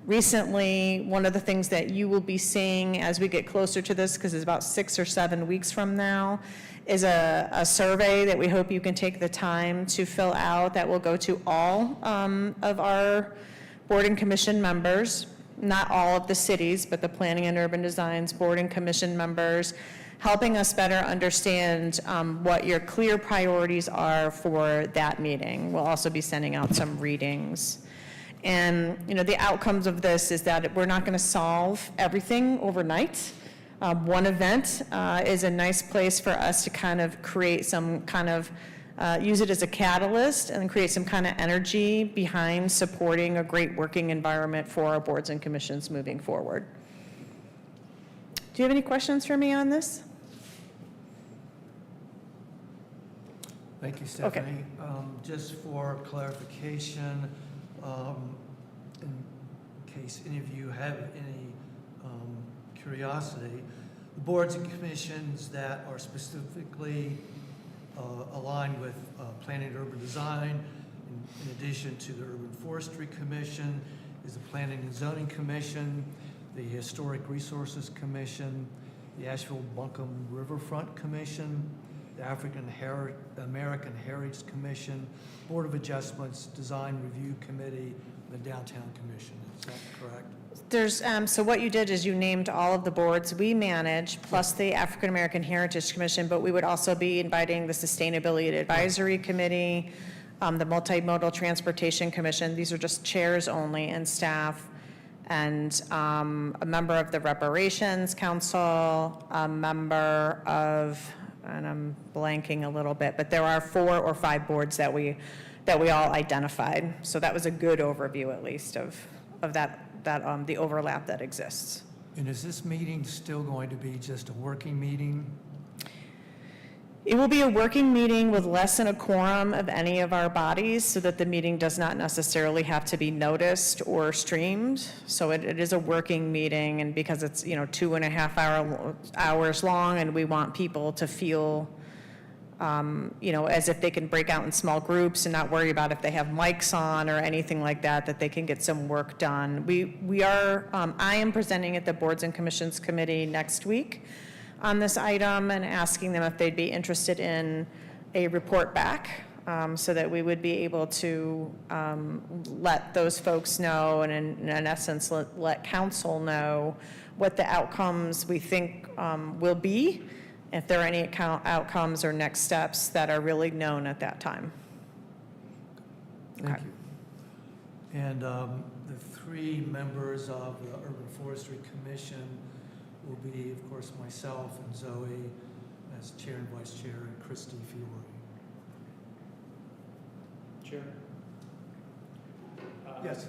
Recently, one of the things that you will be seeing as we get closer to this, because it's about 6 or 7 weeks from now, is a survey that we hope you can take the time to fill out that will go to all of our board and commission members, not all of the cities, but the Planning and Urban Design's board and commission members, helping us better understand what your clear priorities are for that meeting. We'll also be sending out some readings. And the outcomes of this is that we're not going to solve everything overnight. One event is a nice place for us to kind of create some kind of use it as a catalyst and create some kind of energy behind supporting a great working environment for our boards and commissions moving forward. Do you have any questions for me on this? Thank you, Stephanie. Just for clarification, in case any of you have any curiosity, the boards and commissions that are specifically aligned with Planning and Urban Design, in addition to the Urban Forestry Commission, is the Planning and Zoning Commission, the Historic Resources Commission, the Asheville Buncombe Riverfront Commission, the African American Heritage Commission, Board of Adjustments, Design Review Committee, the Downtown Commission. Is that correct? There's, so what you did is you named all of the boards we manage, plus the African American Heritage Commission, but we would also be inviting the Sustainability Advisory Committee, the Multimodal Transportation Commission. These are just chairs only and staff, and a member of the Reparations Council, a member of, and I'm blanking a little bit, but there are 4 or 5 boards that we all identified. So that was a good overview, at least, of that the overlap that exists. And is this meeting still going to be just a working meeting? It will be a working meeting with less than a quorum of any of our bodies so that the meeting does not necessarily have to be noticed or streamed. So it is a working meeting, and because it's 2.5 hours long, and we want people to feel as if they can break out in small groups and not worry about if they have mics on or anything like that, that they can get some work done. I am presenting at the Boards and Commissions Committee next week on this item and asking them if they'd be interested in a report back, so that we would be able to let those folks know, and in essence, let council know what the outcomes we think will be, if there are any outcomes or next steps that are really known at that time. Thank you. And the three members of the Urban Forestry Commission will be, of course, myself and Zoe as chair and vice chair, and Christy Fiore. Chair? Yes.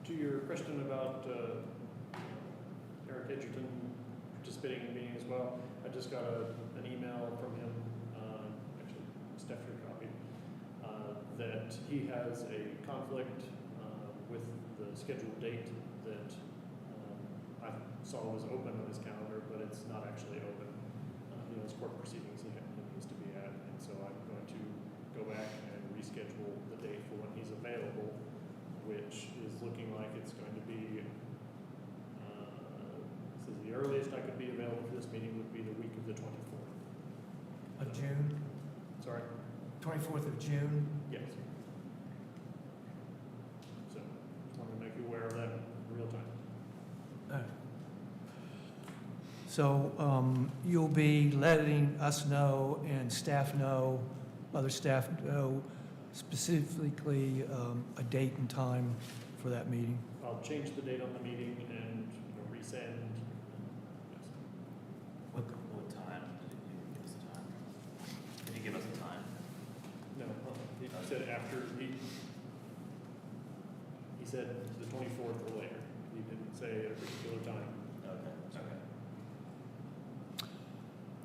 To your question about Eric Edgerton participating in the meeting as well, I just got an email from him, actually, Steph, your copy, that he has a conflict with the scheduled date that I saw was open on his calendar, but it's not actually open. He has court proceedings he needs to be at, and so I'm going to go back and reschedule the date for when he's available, which is looking like it's going to be, this is the earliest I could be available for this meeting would be the week of the 24th. Of June? Sorry? 24th of June? Yes. So, just wanted to make you aware of that in real time. So you'll be letting us know and staff know, other staff know, specifically a date and time for that meeting. I'll change the date on the meeting and resend. Yes. What time did he give us a time? Did he give us a time? No, he said after, he said the 24th or later. He didn't say a particular time. Okay.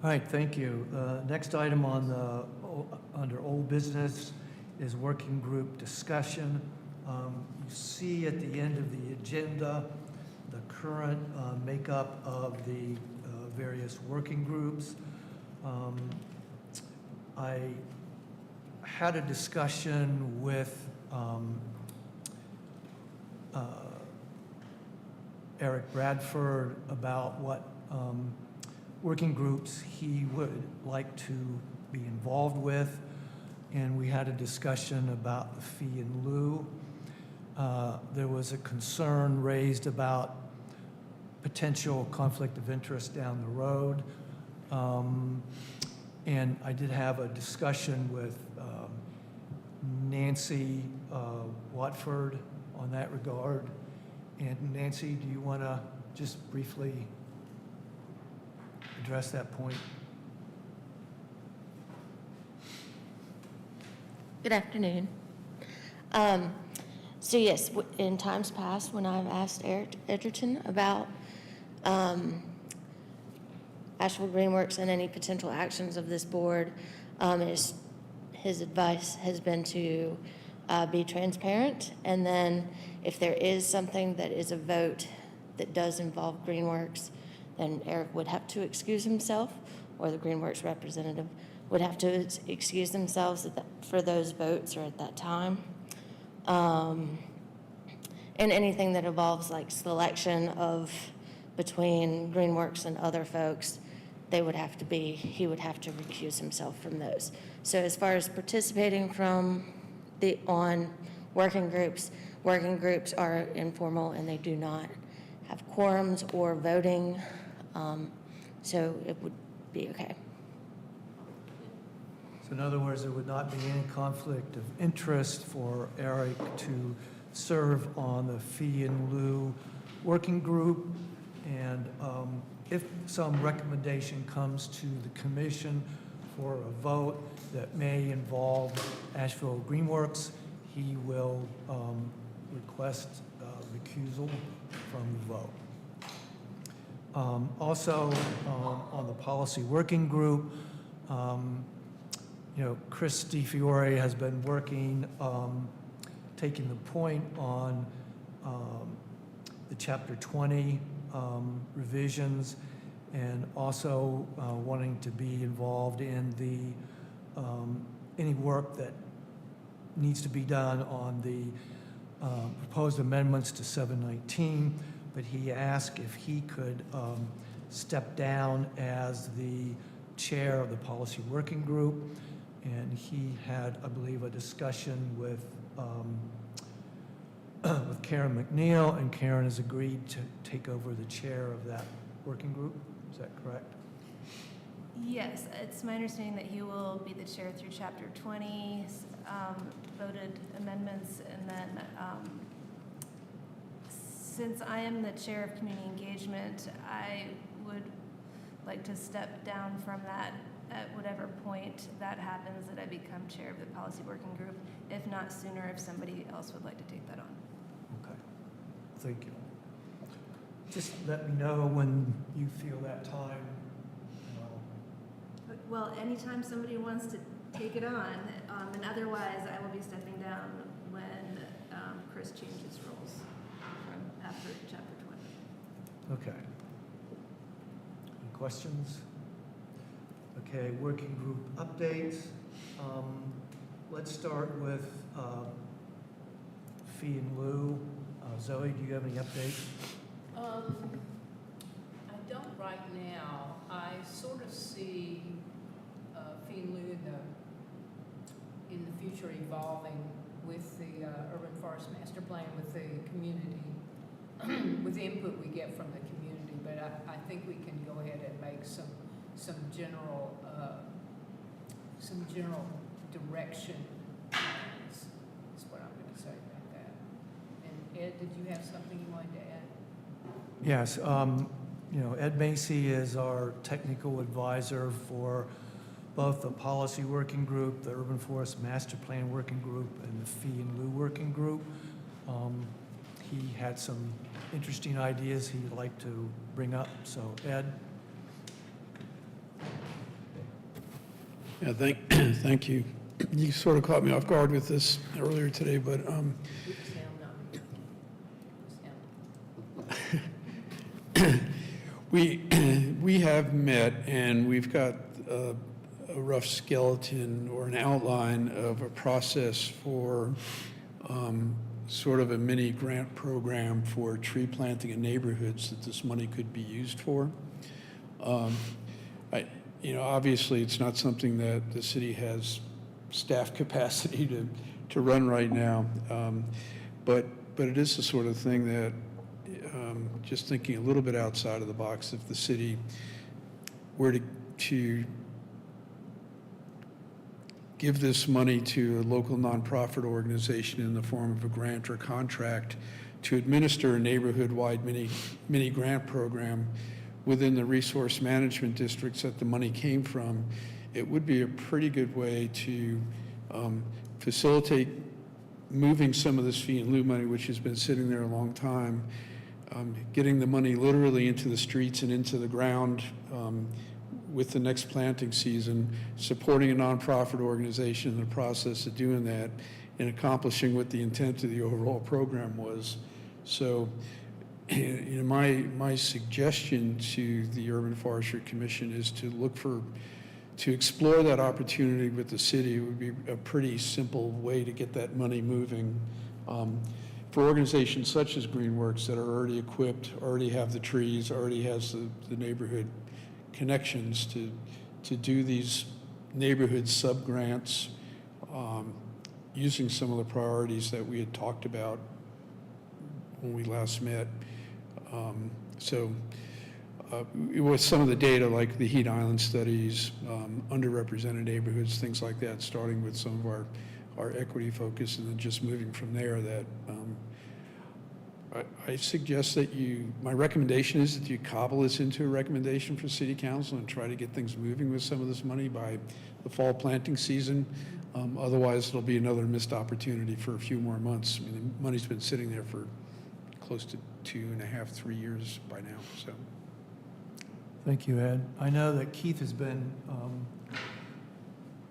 All right, thank you. Next item on the, under old business is working group discussion. You see at the end of the agenda, the current makeup of the various working groups. I had a discussion with Eric Bradford about what working groups he would like to be involved with, and we had a discussion about the fee in lieu. There was a concern raised about potential conflict of interest down the road, and I did have a discussion with Nancy Watford on that regard. And Nancy, do you want to just briefly address that point? Good afternoon. So yes, in times past, when I've asked Eric Edgerton about Asheville Greenworks and any potential actions of this board, his advice has been to be transparent, and then if there is something that is a vote that does involve Greenworks, then Eric would have to excuse himself, or the Greenworks representative would have to excuse themselves for those votes or at that time. And anything that involves like selection of between Greenworks and other folks, he would have to recuse himself from those. So as far as participating on working groups are informal and they do not have quorums or voting, so it would be okay. So in other words, there would not be any conflict of interest for Eric to serve on the fee in lieu working group, and if some recommendation comes to the commission for a vote that may involve Asheville Greenworks, he will request recusal from the vote. Also, on the policy working group, Chris DiFiore has been working, taking the point on the Chapter 20 revisions, and also wanting to be involved in the any work that needs to be done on the proposed amendments to 719, but he asked if he could stepped down as the chair of the policy working group, and he had, I believe, a discussion with Karen McNeil, and Karen has agreed to take over the chair of that working group. Is that correct? Yes, it's my understanding that he will be the chair through Chapter 20, voted amendments, and then since I am the chair of community engagement, I would like to step down from that at whatever point that happens, that I become chair of the policy working group, if not sooner, if somebody else would like to take that on. Okay, thank you. Just let me know when you feel that time. Well, anytime somebody wants to take it on, and otherwise I will be stepping down when Chris changes roles from after Chapter 20. Okay. Any questions? Okay, working group updates. Let's start with fee in lieu. Zoe, do you have any updates? I don't right now. I sort of see fee in lieu in the future evolving with the urban forest master plan, with the community, with the input we get from the community. But I think we can go ahead and make some general direction plans, is what I'm going to say about that. And Ed, did you have something you wanted to add? Yes, you know, Ed Macy is our technical advisor for both the policy working group, the urban forest master plan working group, and the fee in lieu working group. He had some interesting ideas he'd like to bring up. So Ed? Yeah, thank you. You sort of caught me off guard with this earlier today, but we have met, and we've got a rough skeleton or an outline of a process for sort of a mini grant program for tree planting in neighborhoods that this money could be used for. Obviously, it's not something that the city has staff capacity to run right now, but it is the sort of thing that, just thinking a little bit outside of the box, if the city were to give this money to a local nonprofit organization in the form of a grant or contract to administer a neighborhood-wide mini grant program within the resource management districts that the money came from, it would be a pretty good way to facilitate moving some of this fee in lieu money, which has been sitting there a long time, getting the money literally into the streets and into the ground with the next planting season, supporting a nonprofit organization in the process of doing that, and accomplishing what the intent of the overall program was. So, my suggestion to the Urban Forestry Commission is to explore that opportunity with the city. It would be a pretty simple way to get that money moving. For organizations such as Greenworks that are already equipped, already have the trees, already has the neighborhood connections to do these neighborhood sub-grants using some of the priorities that we had talked about when we last met. With some of the data like the Heat Island studies, underrepresented neighborhoods, things like that, starting with some of our equity focus and then just moving from there, that I suggest that my recommendation is that you cobble this into a recommendation for City Council and try to get things moving with some of this money by the fall planting season. Otherwise, it'll be another missed opportunity for a few more months. I mean, the money's been sitting there for close to 2.5, 3 years by now, so. Thank you, Ed. I know that Keith has been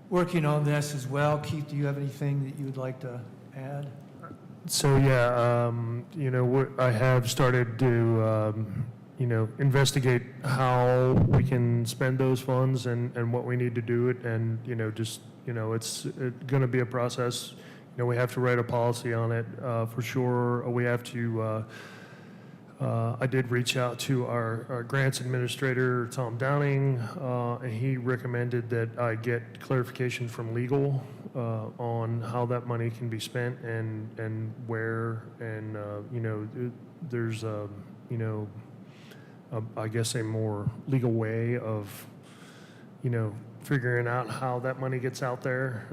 working on this as well. Keith, do you have anything that you would like to add? So yeah, I have started to investigate how we can spend those funds and what we need to do it, and it's going to be a process. We have to write a policy on it for sure. We have to I did reach out to our grants administrator, Tom Downing, and he recommended that I get clarification from legal on how that money can be spent and where, and, there's, I guess a more legal way of, figuring out how that money gets out there.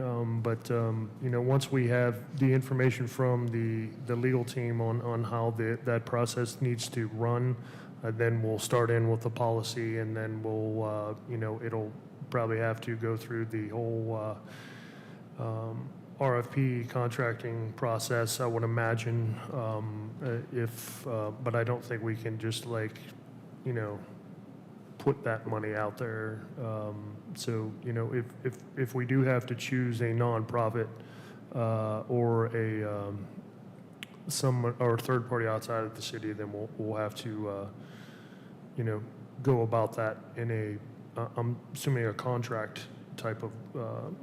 Once we have the information from the legal team on how that process needs to run, then we'll start in with the policy, and then we'll, it'll probably have to go through the whole RFP contracting process, I would imagine, but I don't think we can just put that money out there. If we do have to choose a nonprofit or or third party outside of the city, then we'll have to, go about that in I'm assuming a contract type of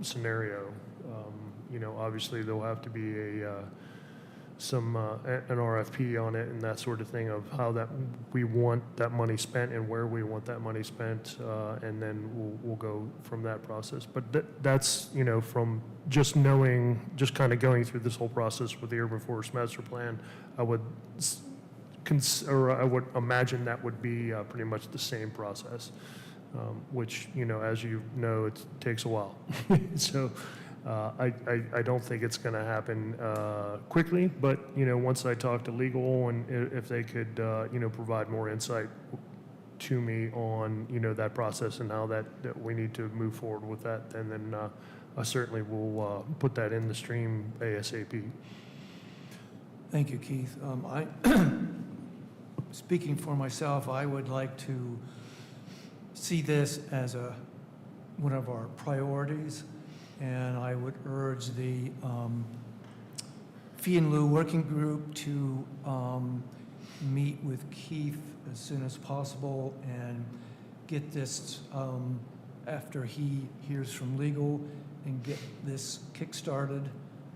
scenario. Obviously there'll have to be an RFP on it and that sort of thing, of how that we want that money spent and where we want that money spent, and then we'll go from that process. But that's from just kind of going through this whole process with the Urban Forest Master Plan, I would imagine that would be pretty much the same process, which as you know, it takes a while. So. I don't think it's going to happen quickly, but once I talk to legal and if they could provide more insight to me on that process and how that we need to move forward with that, then I certainly will put that in the stream ASAP. Thank you, Keith. Speaking for myself, I would like to see this as one of our priorities. And I would urge the Fee in Lieu Working Group to meet with Keith as soon as possible and get this, after he hears from legal, and get this kick-started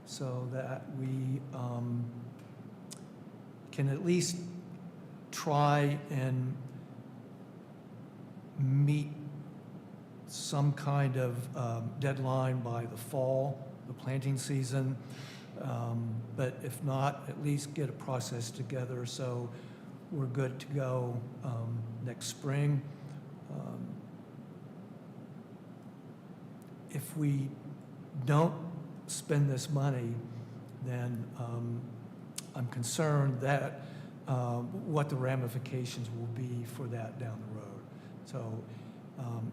so that we can at least try and meet some kind of deadline by the fall, the planting season. But if not, at least get a process together so we're good to go next spring. If we don't spend this money, then I'm concerned that what the ramifications will be for that down the road. So.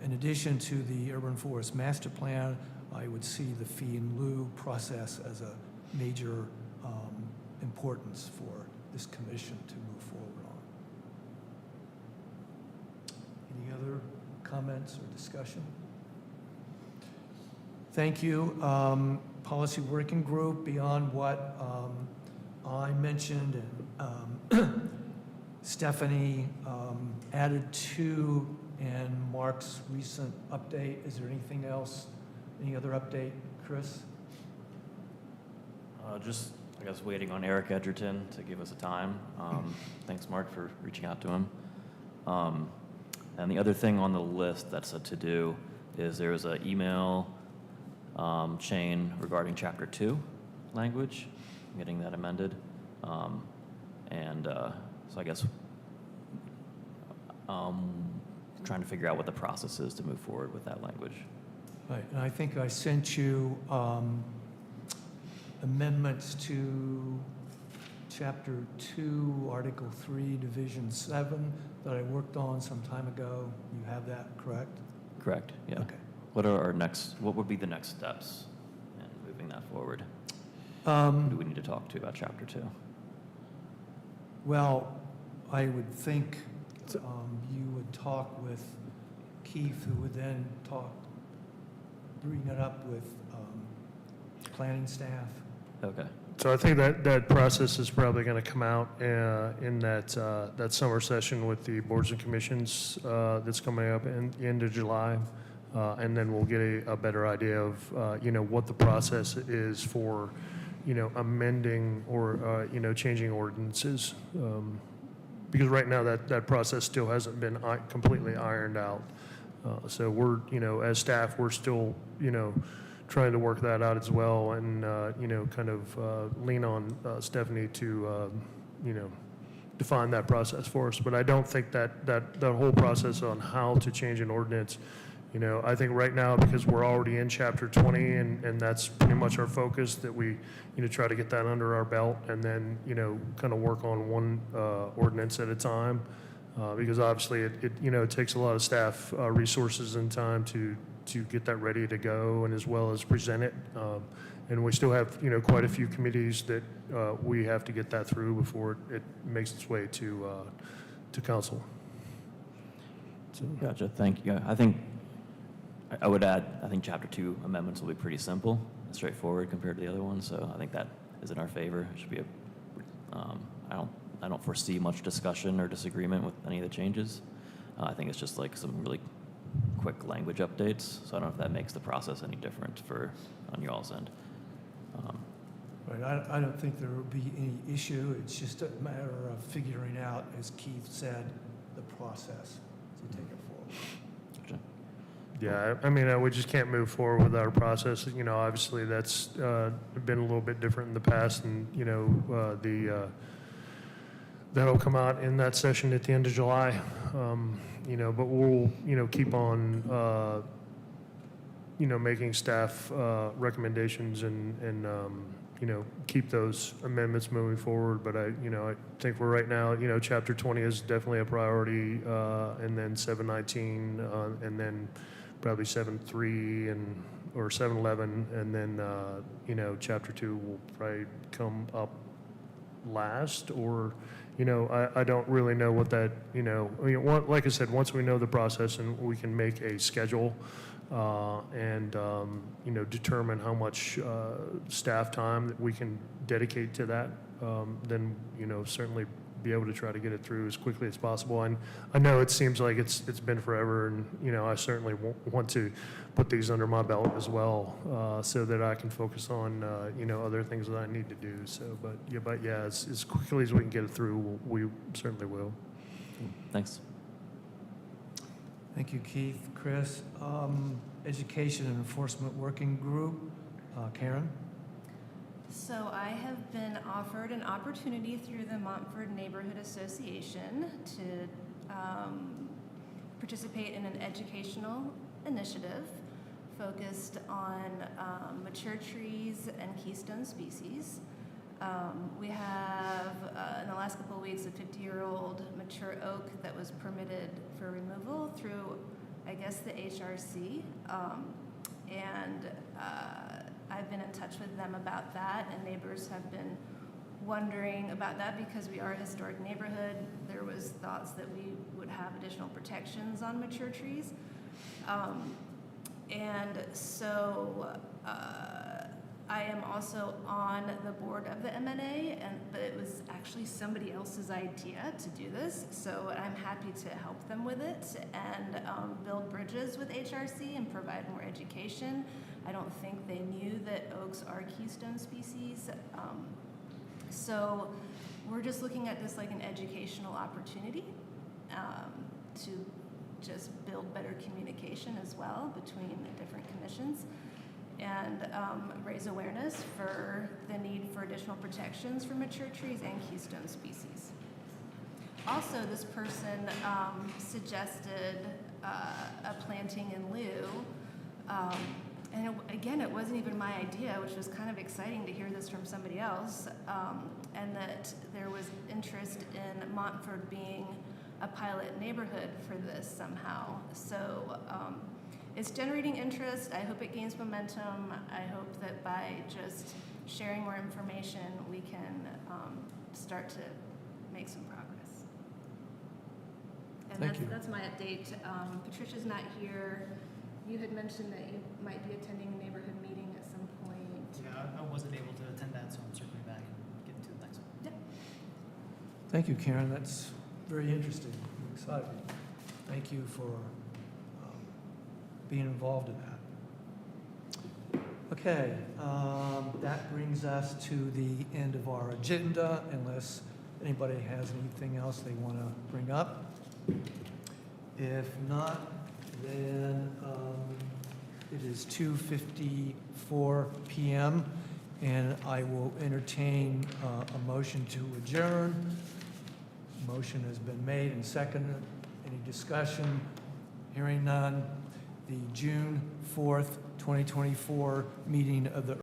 In addition to the Urban Forest Master Plan, I would see the fee in lieu process as a major importance for this commission to move forward on. Any other comments or discussion? Thank you. Policy Working Group, beyond what I mentioned and Stephanie added to and Mark's recent update. Is there anything else? Any other update, Chris? Just, I guess, waiting on Eric Edgerton to give us a time. Thanks, Mark, for reaching out to him. And the other thing on the list that's a to-do is there's an email chain regarding Chapter 2 language, getting that amended. So I guess trying to figure out what the process is to move forward with that language. Right, and I think I sent you amendments to Chapter 2, Article 3, Division 7 that I worked on some time ago. You have that, correct? Correct, yeah. Okay. What would be the next steps in moving that forward? Who do we need to talk to about Chapter 2? Well, I would think you would talk with Keith, who would then bring it up with planning staff. Okay. So I think that process is probably going to come out in that summer session with the boards and commissions that's coming up in the end of July. And then we'll get a better idea of, what the process is for, amending or, changing ordinances. because right now that process still hasn't been completely ironed out. So we're, as staff, we're still, trying to work that out as well, and, kind of lean on Stephanie to, define that process for us. But I don't think that whole process on how to change an ordinance, I think right now, because we're already in Chapter 20, and that's pretty much our focus, that we, try to get that under our belt, and then, kind of work on one ordinance at a time, because obviously it takes a lot of staff resources and time to get that ready to go, and as well as present it. And we still have, quite a few committees that we have to get that through before it makes its way to council. So. Gotcha, thank you. I think I would add, I think Chapter 2 amendments will be pretty simple and straightforward compared to the other ones, so I think that is in our favor. It should be I don't foresee much discussion or disagreement with any of the changes. I think it's just like some really quick language updates, so I don't know if that makes the process any different on y'all's end. Right, I don't think there will be any issue. It's just a matter of figuring out, as Keith said, the process to take it forward. Gotcha. Yeah, I mean, we just can't move forward without a process. Obviously that's been a little bit different in the past, and, that'll come out in that session at the end of July. But we'll, keep on, making staff recommendations and keep those amendments moving forward. But I think we're right now, Chapter 20 is definitely a priority, and then 719, and then probably 7.3 or 711, and then, Chapter 2 will probably come up last, or, I don't really know what that, like I said, once we know the process and we can make a schedule, and, determine how much staff time that we can dedicate to that, then, certainly be able to try to get it through as quickly as possible. And I know it seems like it's been forever, and, I certainly want to put these under my belt as well, so that I can focus on, other things that I need to do. So, but yeah, as quickly as we can get it through, we certainly will. Thanks. Thank you, Keith. Chris, Education and Enforcement Working Group, Karen? So I have been offered an opportunity through the Montford Neighborhood Association to participate in an educational initiative focused on mature trees and keystone species. We have, in the last couple of weeks, a 50-year-old mature oak that was permitted for removal through, I guess, the HRC. I've been in touch with them about that, and neighbors have been wondering about that because we are a historic neighborhood. There was thoughts that we would have additional protections on mature trees. I am also on the board of the MNA, but it was actually somebody else's idea to do this, so I'm happy to help them with it and build bridges with HRC and provide more education. I don't think they knew that oaks are keystone species. So we're just looking at this like an educational opportunity to just build better communication as well between the different commissions, and raise awareness for the need for additional protections for mature trees and keystone species. Also, this person suggested a planting in lieu, and again, it wasn't even my idea, which was kind of exciting to hear this from somebody else, and that there was interest in Montford being a pilot neighborhood for this somehow. So it's generating interest. I hope it gains momentum. I hope that by just sharing more information, we can start to make some progress. And that's my update. Patricia's not here. You had mentioned that you might be attending a neighborhood meeting at some point. Yeah, I wasn't able to attend that, so I'm circling back and getting to the next one. Yep. Thank you, Karen. That's very interesting. I'm excited. Thank you for being involved in that. Okay, that brings us to the end of our agenda, unless anybody has anything else they want to bring up. If not, then it is 2:54 p.m., and I will entertain a motion to adjourn. Motion has been made and seconded. Any discussion? Hearing none. The June 4th, 2024 meeting of the